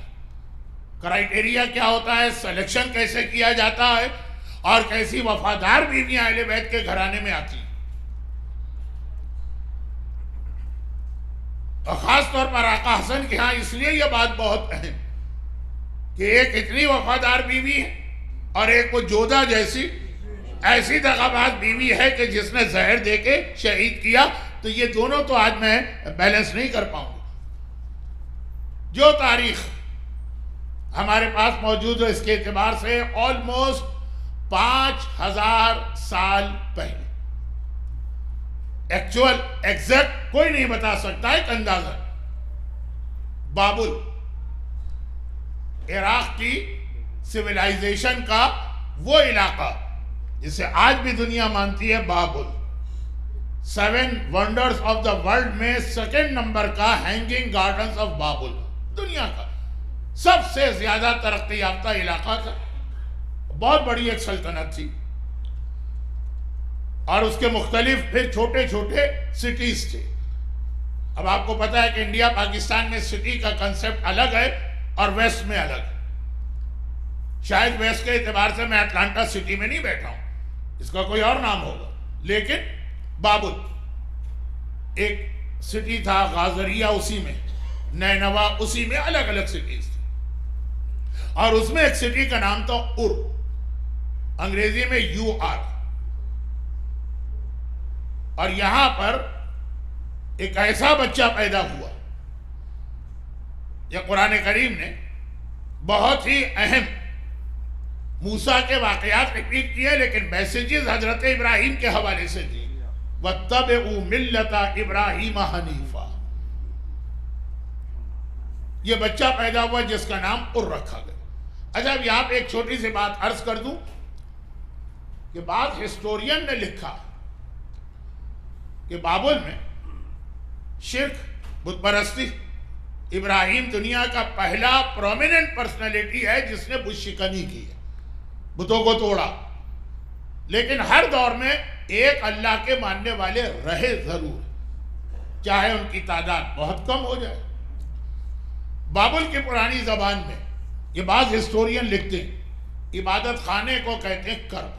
کرائیٹیریا کیا ہوتا ہے، سلیکشن کیسے کیا جاتا ہے، اور کیسی وفادار بیویاں اہل بیت کے گھرانے میں آتی ہیں، اور خاص طور پر آقا حسن کے ہاں اس لیے یہ بات بہت اہم کہ ایک اتنی وفادار بیوی ہے اور ایک وہ جودہ جیسی ایسی دغاباز بیوی ہے کہ جس نے زہر دے کے شہید کیا۔ تو یہ دونوں تو آج میں بیلنس نہیں کر پاؤں گا۔ جو تاریخ ہمارے پاس موجود ہے اس کے اعتبار سے آلموسٹ 5000 سال پہلے، ایکچول ایگزیکٹ کوئی نہیں بتا سکتا، ایک اندازہ، بابل عراق کی سویلائزیشن کا وہ علاقہ جسے آج بھی دنیا مانتی ہے بابل، 7 ونڈرز آف دا ورلڈ میں سیکنڈ نمبر کا ہینگنگ گارڈنز آف بابل، دنیا کا سب سے زیادہ ترقی یافتہ علاقہ تھا، بہت بڑی ایک سلطنت تھی، اور اس کے مختلف پھر چھوٹے چھوٹے سٹیز تھے۔ اب آپ کو پتا ہے کہ انڈیا پاکستان میں سٹی کا کنسپٹ الگ ہے اور ویسٹ میں الگ ہے۔ شاید ویسٹ کے اعتبار سے میں اٹلانٹا سٹی میں نہیں بیٹھا ہوں، اس کا کوئی اور نام ہوگا، لیکن بابل ایک سٹی تھا، غازریہ اسی میں، نینوا اسی میں، الگ الگ سٹیز تھی، اور اس میں ایک سٹی کا نام تھا ار، انگریزی میں UR، اور یہاں پر ایک ایسا بچہ پیدا ہوا، یہ قرآن کریم نے بہت ہی اہم موسیٰ کے واقعات ریپیٹ کیے، لیکن میسیجز حضرت ابراہیم کے حوالے سے دی، وَاتَّبِعُوا مِلَّةَ إِبْرَاهِيمَ حَنِيفًا۔ یہ بچہ پیدا ہوا جس کا نام ار رکھا گیا۔ اچھا، اب یہاں پہ ایک چھوٹی سی بات عرض کر دوں کہ بعض ہسٹورین نے لکھا کہ بابل میں شرک، بت پرستی، ابراہیم دنیا کا پہلا پرومیننٹ پرسنالٹی ہے جس نے بت شکنی کی ہے، بتوں کو توڑا، لیکن ہر دور میں ایک اللہ کے ماننے والے رہے ضرور، چاہے ان کی تعداد بہت کم ہو جائے۔ بابل کی پرانی زبان میں یہ بعض ہسٹورین لکھتے ہیں عبادت خانے کو کہتے ہیں کرب،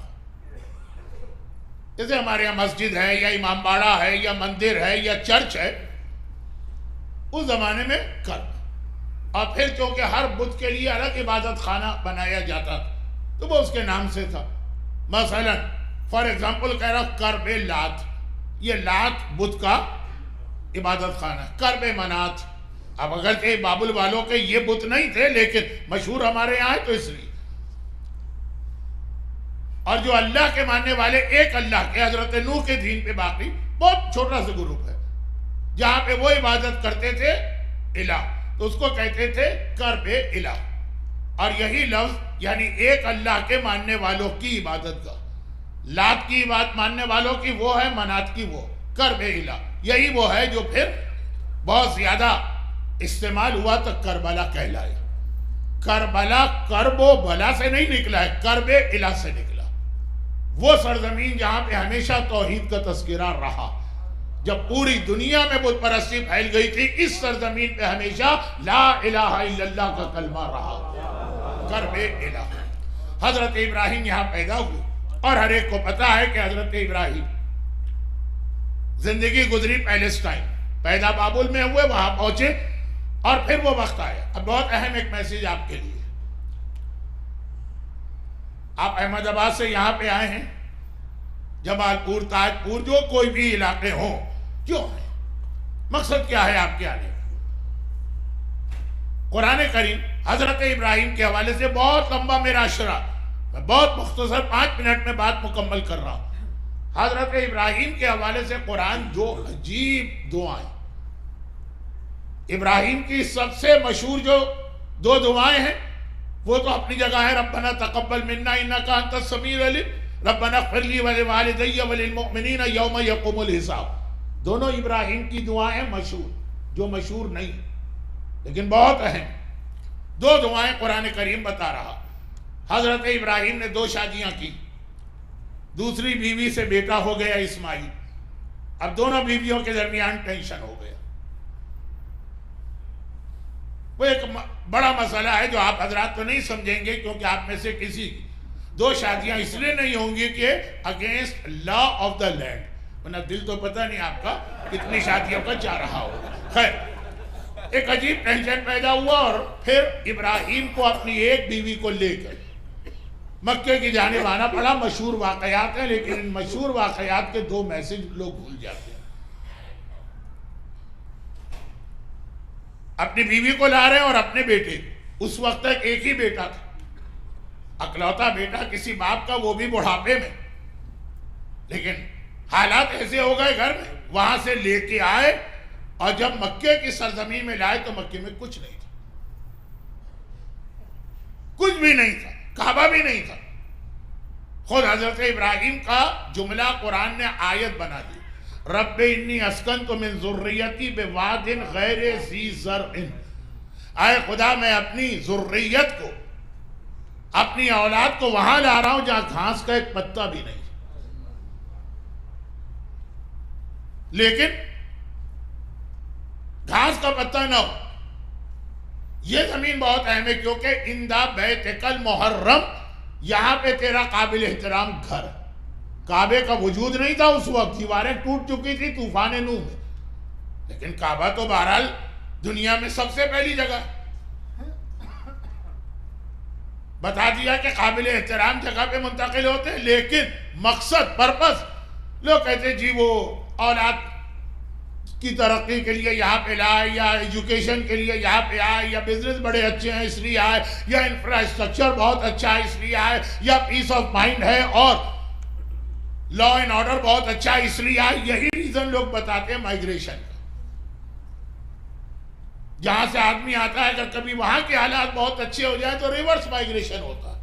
جیسے ہمارے یہاں مسجد ہے یا امام باڑہ ہے یا مندر ہے یا چرچ ہے، اس زمانے میں کرب، اور پھر چونکہ ہر بت کے لیے الگ عبادت خانہ بنایا جاتا تھا تو وہ اس کے نام سے تھا۔ مثلا فار ایگزامپل کہہ رہا کرب لات، یہ لات بت کا عبادت خانہ، کرب منات، اب اگر کہ بابل والوں کے یہ بت نہیں تھے لیکن مشہور ہمارے یہاں ہے تو اس لیے۔ اور جو اللہ کے ماننے والے ایک اللہ کے حضرت نوح کے دین پہ باقی بہت چھوٹا سا گروپ ہے جہاں پہ وہ عبادت کرتے تھے الہ، تو اس کو کہتے تھے کرب الہ. اور یہی لفظ یعنی ایک اللہ کے ماننے والوں کی عبادت کا، لات کی عبادت ماننے والوں کی وہ ہے، منات کی وہ، کرب الہ یہی وہ ہے جو پھر بہت زیادہ استعمال ہوا تو کربلا کہلائے. کربلا کرب و بلا سے نہیں نکلا ہے، کرب الہ سے نکلا. وہ سرزمین جہاں پہ ہمیشہ توحید کا تذکرہ رہا. جب پوری دنیا میں بت پرستی پھیل گئی تھی، اس سرزمین پہ ہمیشہ لا الہ الا اللہ کا کلمہ رہا، کرب الہ. حضرت ابراہیم یہاں پیدا ہوئے اور ہر ایک کو پتا ہے کہ حضرت ابراہیم زندگی گزری پیلسٹائن، پیدا بابل میں ہوئے، وہاں پہنچے اور پھر وہ وقت آیا. اب بہت اہم ایک میسیج آپ کے لیے. آپ احمد آباد سے یہاں پہ آئے ہیں، جمال پور، تاج پور، جو کوئی بھی علاقے ہوں، کیوں ہیں؟ مقصد کیا ہے آپ کے آنے کا؟ قرآن کریم حضرت ابراہیم کے حوالے سے بہت لمبا میرا اشرا، میں بہت مختصر 5 منٹ میں بات مکمل کر رہا ہوں. حضرت ابراہیم کے حوالے سے قرآن جو عجیب دعائیں، ابراہیم کی سب سے مشہور جو 2 دعائیں ہیں وہ تو اپنی جگہ ہے، ربنا تقبل منا انکا انت السمیع العلیم، ربنا اغفر لی ولوالدی وللمؤمنین یوم یقوم الحساب. دونوں ابراہیم کی دعائیں مشہور، جو مشہور نہیں لیکن بہت اہم 2 دعائیں قرآن کریم بتا رہا. حضرت ابراہیم نے 2 شادیاں کی، دوسری بیوی سے بیٹا ہو گیا اسماعیل. اب دونوں بیویوں کے درمیان ٹینشن ہو گیا. وہ ایک بڑا مسئلہ ہے جو آپ حضرات تو نہیں سمجھیں گے، کیونکہ آپ میں سے کسی 2 شادیاں اس لیے نہیں ہوں گی کہ against law of the land, ورنہ دل تو پتہ نہیں آپ کا کتنی شادیوں کا جا رہا ہوگا. خیر، ایک عجیب ٹینشن پیدا ہوا اور پھر ابراہیم کو اپنی ایک بیوی کو لے کر مکے کی جانب آنا پڑا. مشہور واقعات ہیں لیکن ان مشہور واقعات کے 2 میسج لوگ بھول جاتے ہیں. اپنی بیوی کو لا رہے ہیں اور اپنے بیٹے. اس وقت تک ایک ہی بیٹا تھا، اکلوتا بیٹا کسی باپ کا، وہ بھی بڑھاپے میں. لیکن حالات ایسے ہو گئے گھر میں، وہاں سے لے کے آئے اور جب مکے کی سرزمین میں لائے تو مکے میں کچھ نہیں تھا، کچھ بھی نہیں تھا، کعبہ بھی نہیں تھا. خود حضرت ابراہیم کا جملہ قرآن نے آیت بنا دی، رب انی اسکنت من ذریتی بواد غیر ذی زرع. اے خدا میں اپنی ذریت کو، اپنی اولاد کو وہاں لا رہا ہوں جہاں گھاس کا ایک پتا بھی نہیں. لیکن گھاس کا پتا نہ ہو. یہ زمین بہت اہم ہے کیونکہ اندہ بیتک المحرم، یہاں پہ تیرا قابل احترام گھر. کعبے کا وجود نہیں تھا اس وقت، دیواریں ٹوٹ چکی تھی طوفان نوح میں، لیکن کعبہ تو بہرحال دنیا میں سب سے پہلی جگہ. بتا دیا کہ قابل احترام جگہ پہ منتقل ہوتے ہیں، لیکن مقصد پرپس لوگ کہتے ہیں جی وہ اولاد کی ترقی کے لیے یہاں پہ لائے، یا ایجوکیشن کے لیے یہاں پہ آئے، یا بزنس بڑے اچھے ہیں اس لیے آئے، یا انفراسٹرکچر بہت اچھا ہے اس لیے آئے، یا پیس آف مائنڈ ہے اور لا اینڈ آرڈر بہت اچھا ہے اس لیے آئے. یہی ریزن لوگ بتاتے ہیں مائیگریشن کا. جہاں سے آدمی آتا ہے اگر کبھی وہاں کے حالات بہت اچھے ہو جائیں تو ریورس مائیگریشن ہوتا ہے.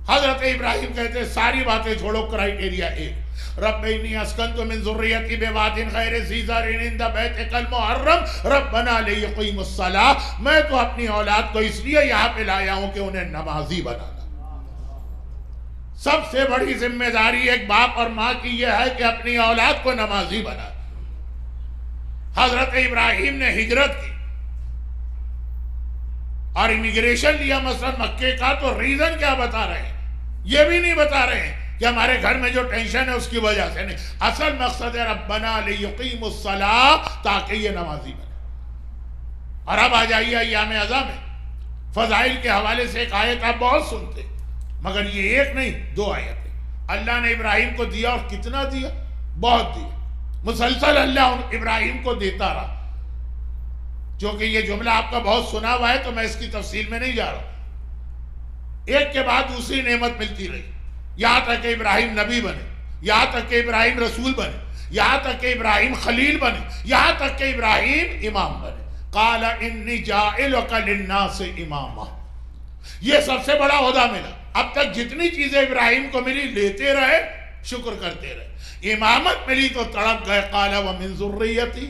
حضرت ابراہیم کہتے ہیں ساری باتیں چھوڑو، کرائیٹیریا ایک، رب انی اسکنت من ذریتی بواد غیر ذی زرع عند بیتک المحرم ربنا لیقیموا الصلاۃ. میں تو اپنی اولاد کو اس لیے یہاں پہ لایا ہوں کہ انہیں نمازی بنانا. سب سے بڑی ذمہ داری ایک باپ اور ماں کی یہ ہے کہ اپنی اولاد کو نمازی بنا. حضرت ابراہیم نے ہجرت کی اور امیگریشن لیا مثلا مکے کا، تو ریزن کیا بتا رہے ہیں؟ یہ بھی نہیں بتا رہے ہیں کہ ہمارے گھر میں جو ٹینشن ہے اس کی وجہ سے نہیں. اصل مقصد ہے ربنا لیقیموا الصلاۃ، تاکہ یہ نمازی بنے. اور اب آ جائیے ایام عزا میں فضائل کے حوالے سے ایک آیت آپ بہت سنتے، مگر یہ ایک نہیں 2 آیتیں. اللہ نے ابراہیم کو دیا اور کتنا دیا؟ بہت دیا. مسلسل اللہ ابراہیم کو دیتا رہا. چونکہ یہ جملہ آپ کا بہت سنا ہوا ہے تو میں اس کی تفصیل میں نہیں جا رہا. ایک کے بعد دوسری نعمت ملتی رہی. یہاں تک کہ ابراہیم نبی بنے، یہاں تک کہ ابراہیم رسول بنے، یہاں تک کہ ابراہیم خلیل بنے، یہاں تک کہ ابراہیم امام بنے۔ قال انی جاعلک للناس اماما، یہ سب سے بڑا عہدہ ملا۔ اب تک جتنی چیزیں ابراہیم کو ملی لیتے رہے، شکر کرتے رہے۔ امامت ملی تو تڑپ گئے، قال ومن ذریتی،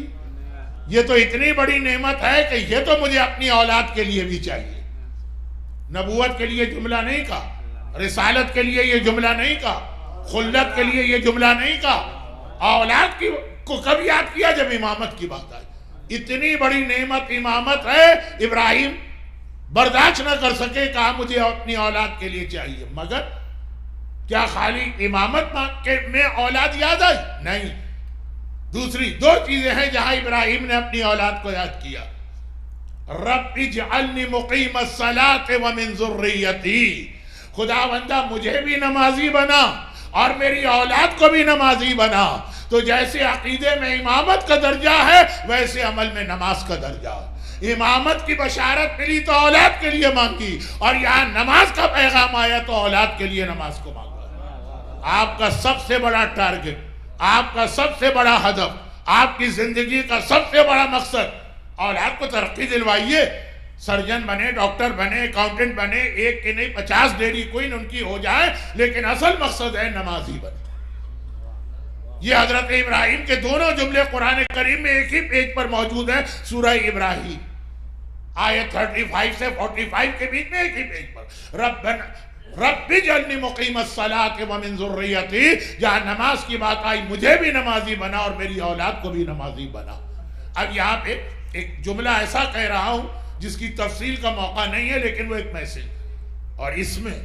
یہ تو اتنی بڑی نعمت ہے کہ یہ تو مجھے اپنی اولاد کے لیے بھی چاہیے۔ نبوت کے لیے جملہ نہیں کہا، رسالت کے لیے یہ جملہ نہیں کہا، خلت کے لیے یہ جملہ نہیں کہا، اولاد کو کب یاد کیا؟ جب امامت کی بات آئی۔ اتنی بڑی نعمت امامت ہے، ابراہیم برداشت نہ کر سکے، کہا مجھے اپنی اولاد کے لیے چاہیے۔ مگر کیا خالی امامت میں اولاد یاد آئی؟ نہیں، دوسری دو چیزیں ہیں جہاں ابراہیم نے اپنی اولاد کو یاد کیا۔ رب اجعلنی مقیم الصلاۃ ومن ذریتی، خدا بندہ مجھے بھی نمازی بنا اور میری اولاد کو بھی نمازی بنا۔ تو جیسے عقیدے میں امامت کا درجہ ہے، ویسے عمل میں نماز کا درجہ ہے۔ امامت کی بشارت ملی تو اولاد کے لیے مانگی، اور یہاں نماز کا پیغام آیا تو اولاد کے لیے نماز کو مانگا۔ آپ کا سب سے بڑا ٹارگٹ، آپ کا سب سے بڑا ہدف، آپ کی زندگی کا سب سے بڑا مقصد، اولاد کو ترقی دلوائیے، سرجن بنے، ڈاکٹر بنے، اکاؤنٹنٹ بنے، ایک کی نہیں 50 ڈیری کوئن ان کی ہو جائے، لیکن اصل مقصد ہے نمازی بنے۔ یہ حضرت ابراہیم کے دونوں جملے قرآن کریم میں ایک ہی پیج پر موجود ہیں، سورہ ابراہیم آیت 35 سے 45 کے بیچ میں ایک ہی پیج پر۔ رب اجعلنی مقیم الصلاۃ ومن ذریتی، جہاں نماز کی بات آئی مجھے بھی نمازی بنا اور میری اولاد کو بھی نمازی بنا۔ اب یہاں پہ ایک جملہ ایسا کہہ رہا ہوں جس کی تفصیل کا موقع نہیں ہے، لیکن وہ ایک میسج، اور اس میں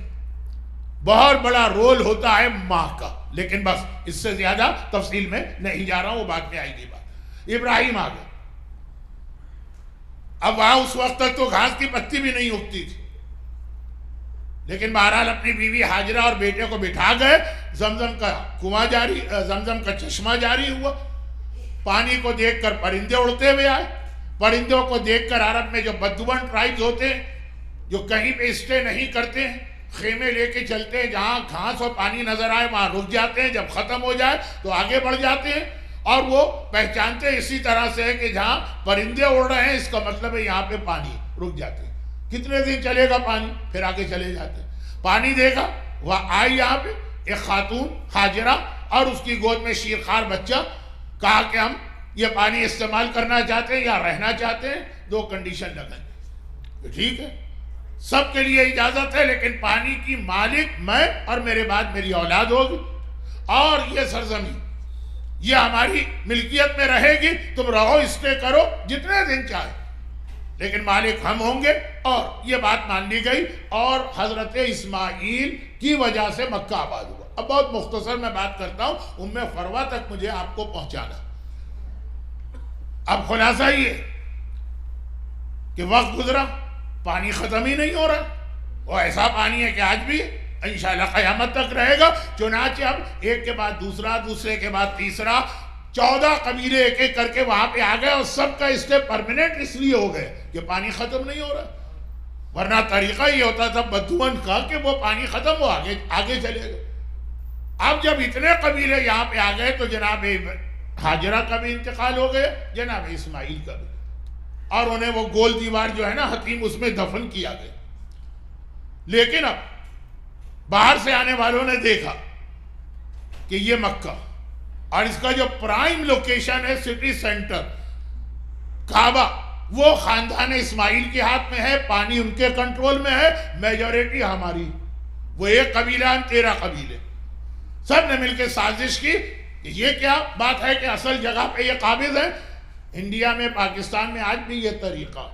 بہت بڑا رول ہوتا ہے ماں کا، لیکن بس اس سے زیادہ تفصیل میں نہیں جا رہا ہوں، وہ بعد میں آئے گی بات۔ ابراہیم آ گئے، اب وہاں اس وقت تک تو گھاس کی پتی بھی نہیں اگتی تھی، لیکن بہرحال اپنی بیوی ہاجرہ اور بیٹے کو بٹھا گئے، زمزم کا کنواں جاری، زمزم کا چشمہ جاری ہوا۔ پانی کو دیکھ کر پرندے اڑتے ہوئے آئے، پرندوں کو دیکھ کر عرب میں جو بدوان ٹرائبز ہوتے ہیں، جو کہیں پہ اسٹے نہیں کرتے ہیں، خیمے لے کے چلتے ہیں، جہاں گھاس اور پانی نظر آئے وہاں رک جاتے ہیں، جب ختم ہو جائے تو آگے بڑھ جاتے ہیں، اور وہ پہچانتے اسی طرح سے ہے کہ جہاں پرندے اڑ رہے ہیں اس کا مطلب ہے یہاں پہ پانی، رک جاتے ہیں۔ کتنے دن چلے گا پانی، پھر آگے چلے جاتے ہیں۔ پانی دیکھا، وہ آئی یہاں پہ ایک خاتون ہاجرہ اور اس کی گود میں شیرخوار بچہ، کہا کہ ہم یہ پانی استعمال کرنا چاہتے ہیں یا رہنا چاہتے ہیں، دو کنڈیشن لگائیں۔ ٹھیک ہے، سب کے لیے اجازت ہے، لیکن پانی کی مالک میں اور میرے بعد میری اولاد ہوگی، اور یہ سرزمین یہ ہماری ملکیت میں رہے گی، تم رہو، اسٹے کرو جتنے دن چاہے، لیکن مالک ہم ہوں گے۔ اور یہ بات مان لی گئی، اور حضرت اسماعیل کی وجہ سے مکہ آباد ہوا۔ اب بہت مختصر میں بات کرتا ہوں، ام فروہ تک مجھے آپ کو پہنچانا۔ اب خلاصہ یہ کہ وقت گزرا، پانی ختم ہی نہیں ہو رہا، وہ ایسا پانی ہے کہ آج بھی انشاءاللہ قیامت تک رہے گا۔ چنانچہ اب ایک کے بعد دوسرا، دوسرے کے بعد تیسرا، 14 قبیلے ایک ایک کر کے وہاں پہ آ گئے، اور سب کا اسٹے پرماننٹ اس لیے ہو گئے کہ پانی ختم نہیں ہو رہا، ورنہ طریقہ یہ ہوتا تھا بدوان کا کہ وہ پانی ختم ہو آگے چلے گئے۔ اب جب اتنے قبیلے یہاں پہ آ گئے تو جناب ہاجرہ کا بھی انتقال ہو گیا، جناب اسماعیل کا بھی، اور انہیں وہ گول دیوار جو ہے نا حتیم، اس میں دفن کیا گیا۔ لیکن اب باہر سے آنے والوں نے دیکھا کہ یہ مکہ، اور اس کا جو پرائم لوکیشن ہے سٹی سینٹر کعبہ، وہ خاندان اسماعیل کے ہاتھ میں ہے، پانی ان کے کنٹرول میں ہے، میجورٹی ہماری، وہ ایک قبیلہ ہم 13 قبیلے، سب نے مل کے سازش کی کہ یہ کیا بات ہے کہ اصل جگہ پہ یہ قابض ہے۔ انڈیا میں، پاکستان میں آج بھی یہ طریقہ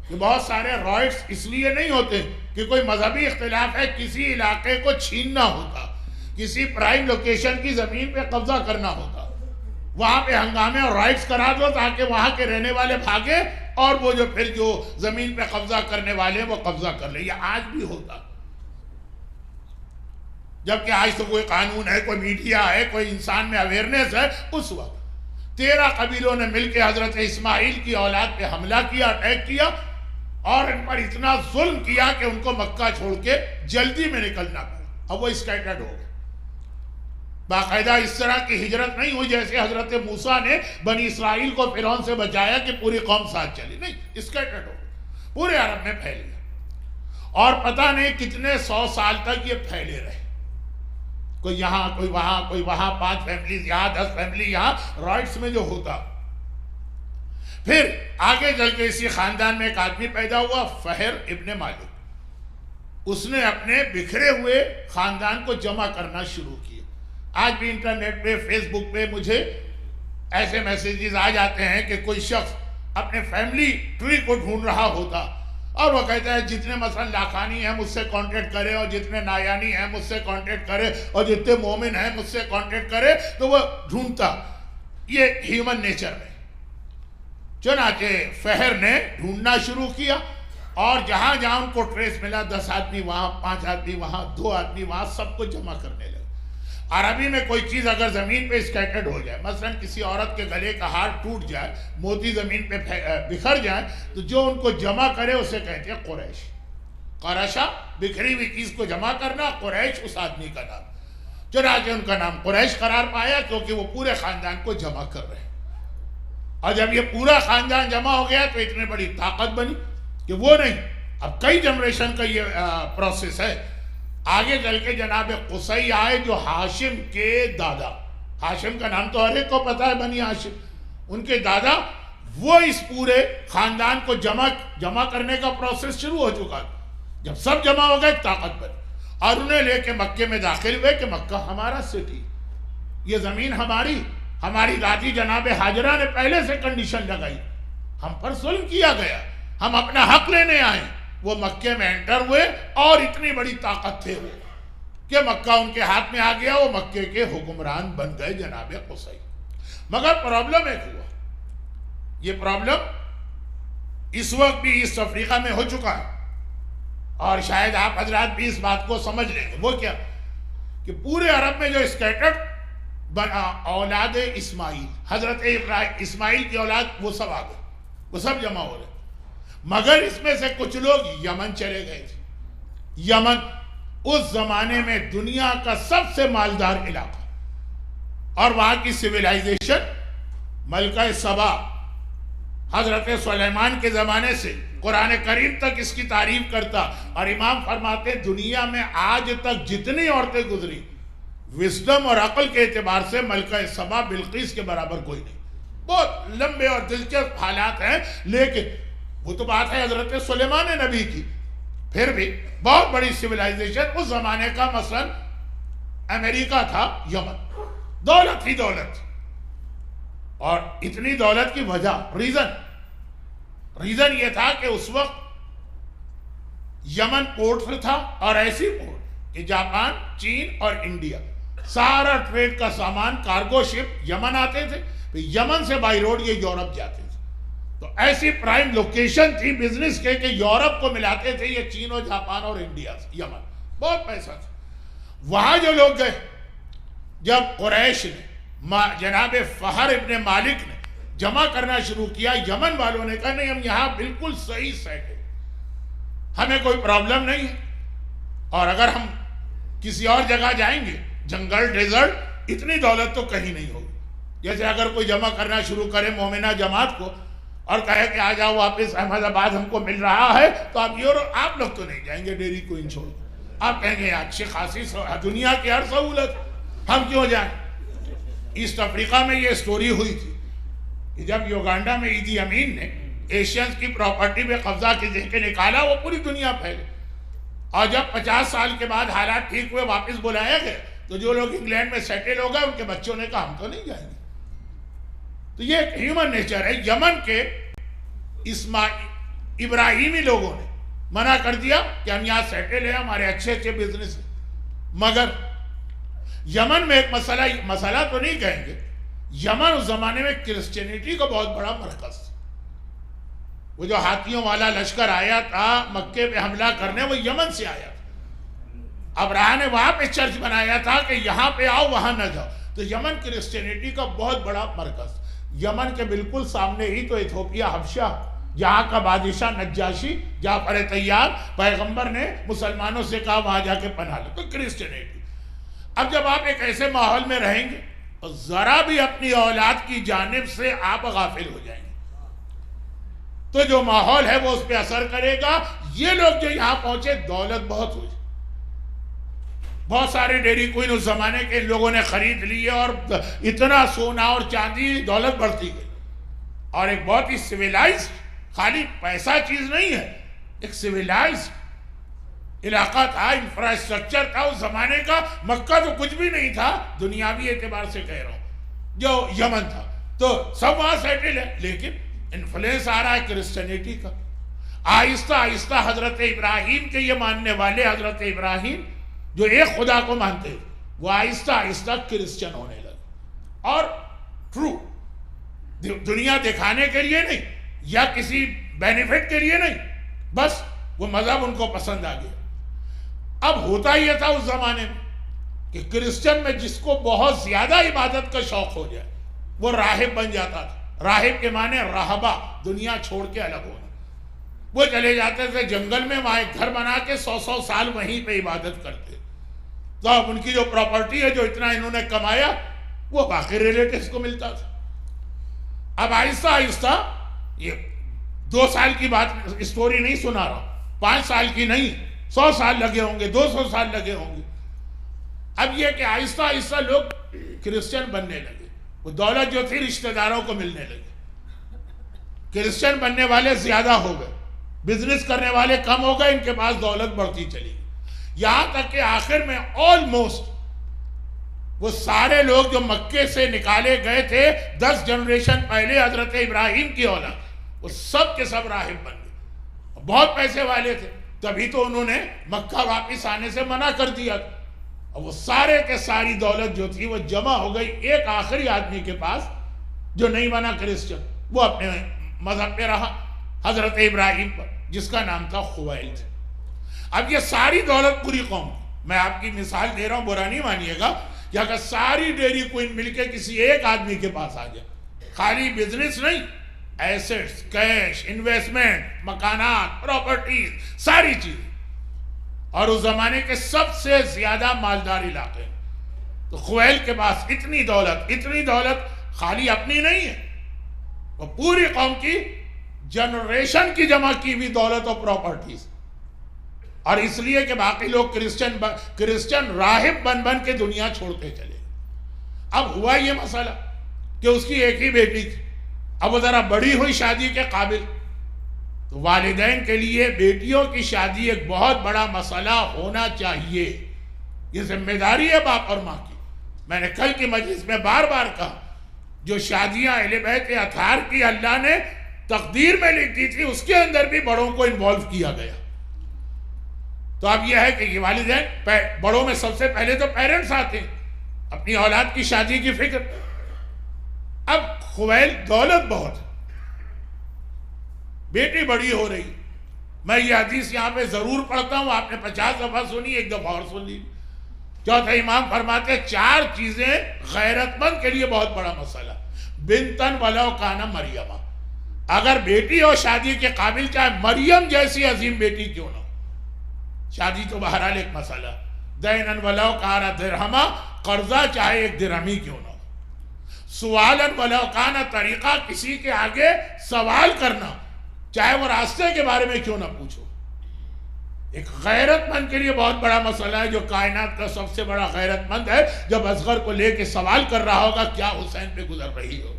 کہ بہت سارے رائٹس اس لیے نہیں ہوتے کہ کوئی مذہبی اختلاف ہے، کسی علاقے کو چھیننا ہوتا، کسی پرائم لوکیشن کی زمین پہ قبضہ کرنا ہوتا، وہاں پہ ہنگامے اور رائٹس کرا دو تاکہ وہاں کے رہنے والے بھاگے، اور وہ جو پھر جو زمین پہ قبضہ کرنے والے وہ قبضہ کر لے۔ یہ آج بھی ہوتا، جبکہ آج تو کوئی قانون ہے، کوئی میڈیا ہے، کوئی انسان میں اویئرنیس ہے۔ اس وقت 13 قبیلوں نے مل کے حضرت اسماعیل کی اولاد پہ حملہ کیا، اٹیک کیا، اور ان پر اتنا ظلم کیا کہ ان کو مکہ چھوڑ کے جلدی میں نکلنا پڑا۔ اب وہ اسکیٹرڈ ہو گئے، باقاعدہ اس طرح کی ہجرت نہیں ہوئی جیسے حضرت موسیٰ نے بنی اسرائیل کو فرعون سے بچایا کہ پوری قوم ساتھ چلی. نہیں، اسکیٹرڈ ہو گئی، پورے عرب میں پھیل گیا، اور پتہ نہیں کتنے 100 سال تک یہ پھیلے رہے. کوئی یہاں، کوئی وہاں، کوئی وہاں، 5 فیملیز یہاں، 10 فیملی یہاں، رائٹس میں جو ہوتا. پھر آگے چل کے اسی خاندان میں ایک آدمی پیدا ہوا، فہر ابن مالک. اس نے اپنے بکھرے ہوئے خاندان کو جمع کرنا شروع کیا. آج بھی انٹرنیٹ پہ، فیس بک پہ مجھے ایسے میسیجز آ جاتے ہیں کہ کوئی شخص اپنے فیملی ٹری کو ڈھونڈ رہا ہوتا اور وہ کہتا ہے جتنے مثلا لاکھانی ہیں مجھ سے کانٹیکٹ کرے، اور جتنے نایانی ہیں مجھ سے کانٹیکٹ کرے، اور جتنے مومن ہیں مجھ سے کانٹیکٹ کرے. تو وہ ڈھونڈتا. یہ ہیومن نیچر میں. چنانچہ فہر نے ڈھونڈنا شروع کیا، اور جہاں جہاں ان کو ٹریس ملا، 10 آدمی وہاں، 5 آدمی وہاں، 2 آدمی وہاں، سب کو جمع کرنے لگے. عربی میں کوئی چیز اگر زمین پہ اسکیٹرڈ ہو جائے، مثلا کسی عورت کے گلے کا ہار ٹوٹ جائے، موتی زمین پہ بکھر جائیں، تو جو ان کو جمع کرے اسے کہتے ہیں قریش. قرشہ، بکھری ہوئی چیز کو جمع کرنا، قریش اس آدمی کا نام. چنانچہ ان کا نام قریش قرار پایا کیونکہ وہ پورے خاندان کو جمع کر رہے ہیں. اور جب یہ پورا خاندان جمع ہو گیا تو اتنی بڑی طاقت بنی کہ وہ نہیں، اب کئی جنریشن کا یہ پروسیس ہے. آگے چل کے جناب قصی آئے جو ہاشم کے دادا، ہاشم کا نام تو ہر ایک کو پتا ہے، بنی ہاشم، ان کے دادا، وہ اس پورے خاندان کو جمع کرنے کا پروسیس شروع ہو چکا. جب سب جمع ہو گئے طاقت بنی، اور انہیں لے کے مکے میں داخل ہوئے کہ مکہ ہمارا سٹی، یہ زمین ہماری. ہماری دادی جناب ہاجرہ نے پہلے سے کنڈیشن لگائی، ہم پر ظلم کیا گیا، ہم اپنا حق لینے آئے. وہ مکے میں انٹر ہوئے اور اتنی بڑی طاقت تھے وہ کہ مکہ ان کے ہاتھ میں آ گیا. وہ مکے کے حکمران بن گئے جناب قصی. مگر پرابلم ایک ہوا، یہ پرابلم اس وقت بھی ایسٹ افریقہ میں ہو چکا ہے، اور شاید آپ حضرات بھی اس بات کو سمجھ لیں گے. وہ کیا کہ پورے عرب میں جو اسکیٹرڈ بنا اولاد اسماعیل، حضرت اسماعیل کی اولاد، وہ سب آ گئے، وہ سب جمع ہو رہے. مگر اس میں سے کچھ لوگ یمن چلے گئے تھے. یمن اس زمانے میں دنیا کا سب سے مالدار علاقہ، اور وہاں کی سویلائزیشن، ملکہ سبا، حضرت سلیمان کے زمانے سے قرآن کریم تک اس کی تعریف کرتا. اور امام فرماتے دنیا میں آج تک جتنی عورتیں گزری، وزڈم اور عقل کے اعتبار سے ملکہ سبا بلقیس کے برابر کوئی نہیں. بہت لمبے اور دلچسپ حالات ہیں، لیکن وہ تو بات ہے حضرت سلیمان نبی کی. پھر بھی بہت بڑی سویلائزیشن اس زمانے کا. مثلا امریکہ تھا، یمن، دولت ہی دولت تھی. اور اتنی دولت کی وجہ، ریزن یہ تھا کہ اس وقت یمن پورٹ تھا، اور ایسی پورٹ کہ جاپان، چین اور انڈیا سارا ٹریڈ کا سامان، کارگو شپ یمن آتے تھے، پھر یمن سے بائی روڈ یہ یورپ جاتے تھے. تو ایسی پرائم لوکیشن تھی بزنس کے کہ یورپ کو ملاتے تھے یہ چین اور جاپان اور انڈیا سے. یمن بہت پیسہ تھا. وہاں جو لوگ گئے، جب قریش نے، جناب فہر ابن مالک نے جمع کرنا شروع کیا، یمن والوں نے کہا نہیں، ہم یہاں بالکل صحیح سیٹ ہیں، ہمیں کوئی پرابلم نہیں ہے، اور اگر ہم کسی اور جگہ جائیں گے، جنگل، ڈیزرٹ، اتنی دولت تو کہیں نہیں ہوگی. جیسے اگر کوئی جمع کرنا شروع کرے مومنہ جماعت کو اور کہے کہ آ جاؤ واپس احمد آباد، ہم کو مل رہا ہے، تو آپ لوگ تو نہیں جائیں گے ڈیری کوئن چھوڑ. آپ کہیں گے اچھی خاصی دنیا کی ہر سہولت، ہم کیوں جائیں. ایسٹ افریقہ میں یہ سٹوری ہوئی تھی کہ جب یوگانڈا میں ایدی امین نے ایشینز کی پراپرٹی پہ قبضہ دے کے نکالا، وہ پوری دنیا پھیلے. اور جب 50 سال کے بعد حالات ٹھیک ہوئے، واپس بلایا گئے، تو جو لوگ انگلینڈ میں سیٹل ہو گئے، ان کے بچوں نے کہا ہم تو نہیں جائیں گے. تو یہ ایک ہیومن نیچر ہے. یمن کے ابراہیمی لوگوں نے منع کر دیا کہ ہم یہاں سیٹل ہیں، ہمارے اچھے بزنس ہیں. مگر یمن میں ایک مسئلہ تو نہیں کہیں گے، یمن اس زمانے میں کرسچینٹی کا بہت بڑا مرکز تھا. وہ جو ہاتھیوں والا لشکر آیا تھا مکے پہ حملہ کرنے، وہ یمن سے آیا تھا. ابراہ نے وہاں پہ چرچ بنایا تھا کہ یہاں پہ آؤ، وہاں نہ جاؤ. تو یمن کرسچینٹی کا بہت بڑا مرکز. یمن کے بالکل سامنے ہی تو ایتھوپیا، حبشہ، جہاں کا بادشاہ نجاشی، جعفر طیار، پیغمبر نے مسلمانوں سے کہا وہاں جا کے پناہ لو. تو کرسچینٹی. اب جب آپ ایک ایسے ماحول میں رہیں گے تو ذرا بھی اپنی اولاد کی جانب سے آپ غافل ہو جائیں گے، تو جو ماحول ہے وہ اس پہ اثر کرے گا۔ یہ لوگ جو یہاں پہنچے، دولت بہت ہوئی، بہت سارے ڈیری کوئن اس زمانے کے لوگوں نے خرید لیے، اور اتنا سونا اور چاندی، دولت بڑھتی گئی، اور ایک بہت ہی سویلائزڈ، خالی پیسہ چیز نہیں ہے، ایک سویلائزڈ علاقہ تھا، انفراسٹرکچر تھا اس زمانے کا۔ مکہ تو کچھ بھی نہیں تھا، دنیاوی اعتبار سے کہہ رہا ہوں، جو یمن تھا، تو سب وہاں سیٹل ہے، لیکن انفلوئنس آ رہا ہے کرسچینٹی کا۔ آہستہ آہستہ حضرت ابراہیم کے یہ ماننے والے، حضرت ابراہیم جو ایک خدا کو مانتے، وہ آہستہ آہستہ کرسچن ہونے لگے، اور ٹرو، دنیا دکھانے کے لیے نہیں یا کسی بینیفٹ کے لیے نہیں، بس وہ مذہب ان کو پسند آ گیا۔ اب ہوتا یہ تھا اس زمانے میں کہ کرسچن میں جس کو بہت زیادہ عبادت کا شوق ہو جائے وہ راہب بن جاتا تھا۔ راہب کے معنی راہبہ، دنیا چھوڑ کے الگ ہونا۔ وہ چلے جاتے تھے جنگل میں، وہاں ایک گھر بنا کے 100 سال وہیں پہ عبادت کرتے، تو اب ان کی جو پراپرٹی ہے، جو اتنا انہوں نے کمایا، وہ باقی ریلیٹیوز کو ملتا تھا۔ اب آہستہ آہستہ، یہ 2 سال کی بات، اسٹوری نہیں سنا رہا، 5 سال کی نہیں، 100 سال لگے ہوں گے، 200 سال لگے ہوں گے۔ اب یہ کہ آہستہ آہستہ لوگ کرسچن بننے لگے، وہ دولت جو تھی رشتہ داروں کو ملنے لگی، کرسچن بننے والے زیادہ ہو گئے، بزنس کرنے والے کم ہو گئے، ان کے پاس دولت بڑھتی چلی گئی، یہاں تک کہ آخر میں آلموسٹ وہ سارے لوگ جو مکے سے نکالے گئے تھے 10 جنریشن پہلے، حضرت ابراہیم کی اولاد، وہ سب کے سب راہب بن گئے، بہت پیسے والے تھے، تبھی تو انہوں نے مکہ واپس آنے سے منع کر دیا، اور وہ سارے کے ساری دولت جو تھی وہ جمع ہو گئی ایک آخری آدمی کے پاس جو نہیں بنا کرسچن، وہ اپنے مذہب پہ رہا، حضرت ابراہیم پر، جس کا نام تھا خویل تھا۔ اب یہ ساری دولت پوری قوم، میں آپ کی مثال دے رہا ہوں، برا نہیں مانیے گا، کہ اگر ساری ڈیری کوئن مل کے کسی ایک آدمی کے پاس آ جائے، خالی بزنس نہیں، ایسٹس، کیش، انویسٹمنٹ، مکانات، پراپرٹیز، ساری چیز، اور اس زمانے کے سب سے زیادہ مالدار علاقے، تو خویل کے پاس اتنی دولت خالی اپنی نہیں ہے، وہ پوری قوم کی جنریشن کی جمع کی ہوئی دولت اور پراپرٹیز، اور اس لیے کہ باقی لوگ کرسچن راہب بن کے دنیا چھوڑتے چلے۔ اب ہوا یہ مسئلہ کہ اس کی ایک ہی بیٹی تھی، اب وہ ذرا بڑی ہوئی شادی کے قابل، تو والدین کے لیے بیٹیوں کی شادی ایک بہت بڑا مسئلہ ہونا چاہیے، یہ ذمہ داری ہے باپ اور ماں کی۔ میں نے کل کی مجلس میں بار بار کہا، جو شادیاں اہل بیت اطہار کی اللہ نے تقدیر میں لکھ دی تھی، اس کے اندر بھی بڑوں کو انوالو کیا گیا۔ تو اب یہ ہے کہ یہ والدین، بڑوں میں سب سے پہلے تو پیرنٹس آتے ہیں، اپنی اولاد کی شادی کی فکر۔ اب خویل دولت بہت، بیٹی بڑی ہو رہی، میں یہ حدیث یہاں پہ ضرور پڑھتا ہوں، آپ نے 50 دفعہ سنی، ایک دفعہ اور سن لی۔ چوتھا امام فرماتے ہیں 4 چیزیں غیرت مند کے لیے بہت بڑا مسئلہ، بنتن ولو کانا مریم، اگر بیٹی ہو شادی کے قابل، چاہے مریم جیسی عظیم بیٹی کیوں نہ ہو، شادی تو بہرحال ایک مسئلہ، دینن ولو کانا درہما، قرضہ چاہے 1 درہمی کیوں نہ ہو، سوالن ولو کانا طریقہ، کسی کے آگے سوال کرنا چاہے وہ راستے کے بارے میں کیوں نہ پوچھو، ایک غیرت مند کے لیے بہت بڑا مسئلہ ہے، جو کائنات کا سب سے بڑا غیرت مند ہے، جب اصغر کو لے کے سوال کر رہا ہوگا کیا حسین پہ گزر رہی ہوگی،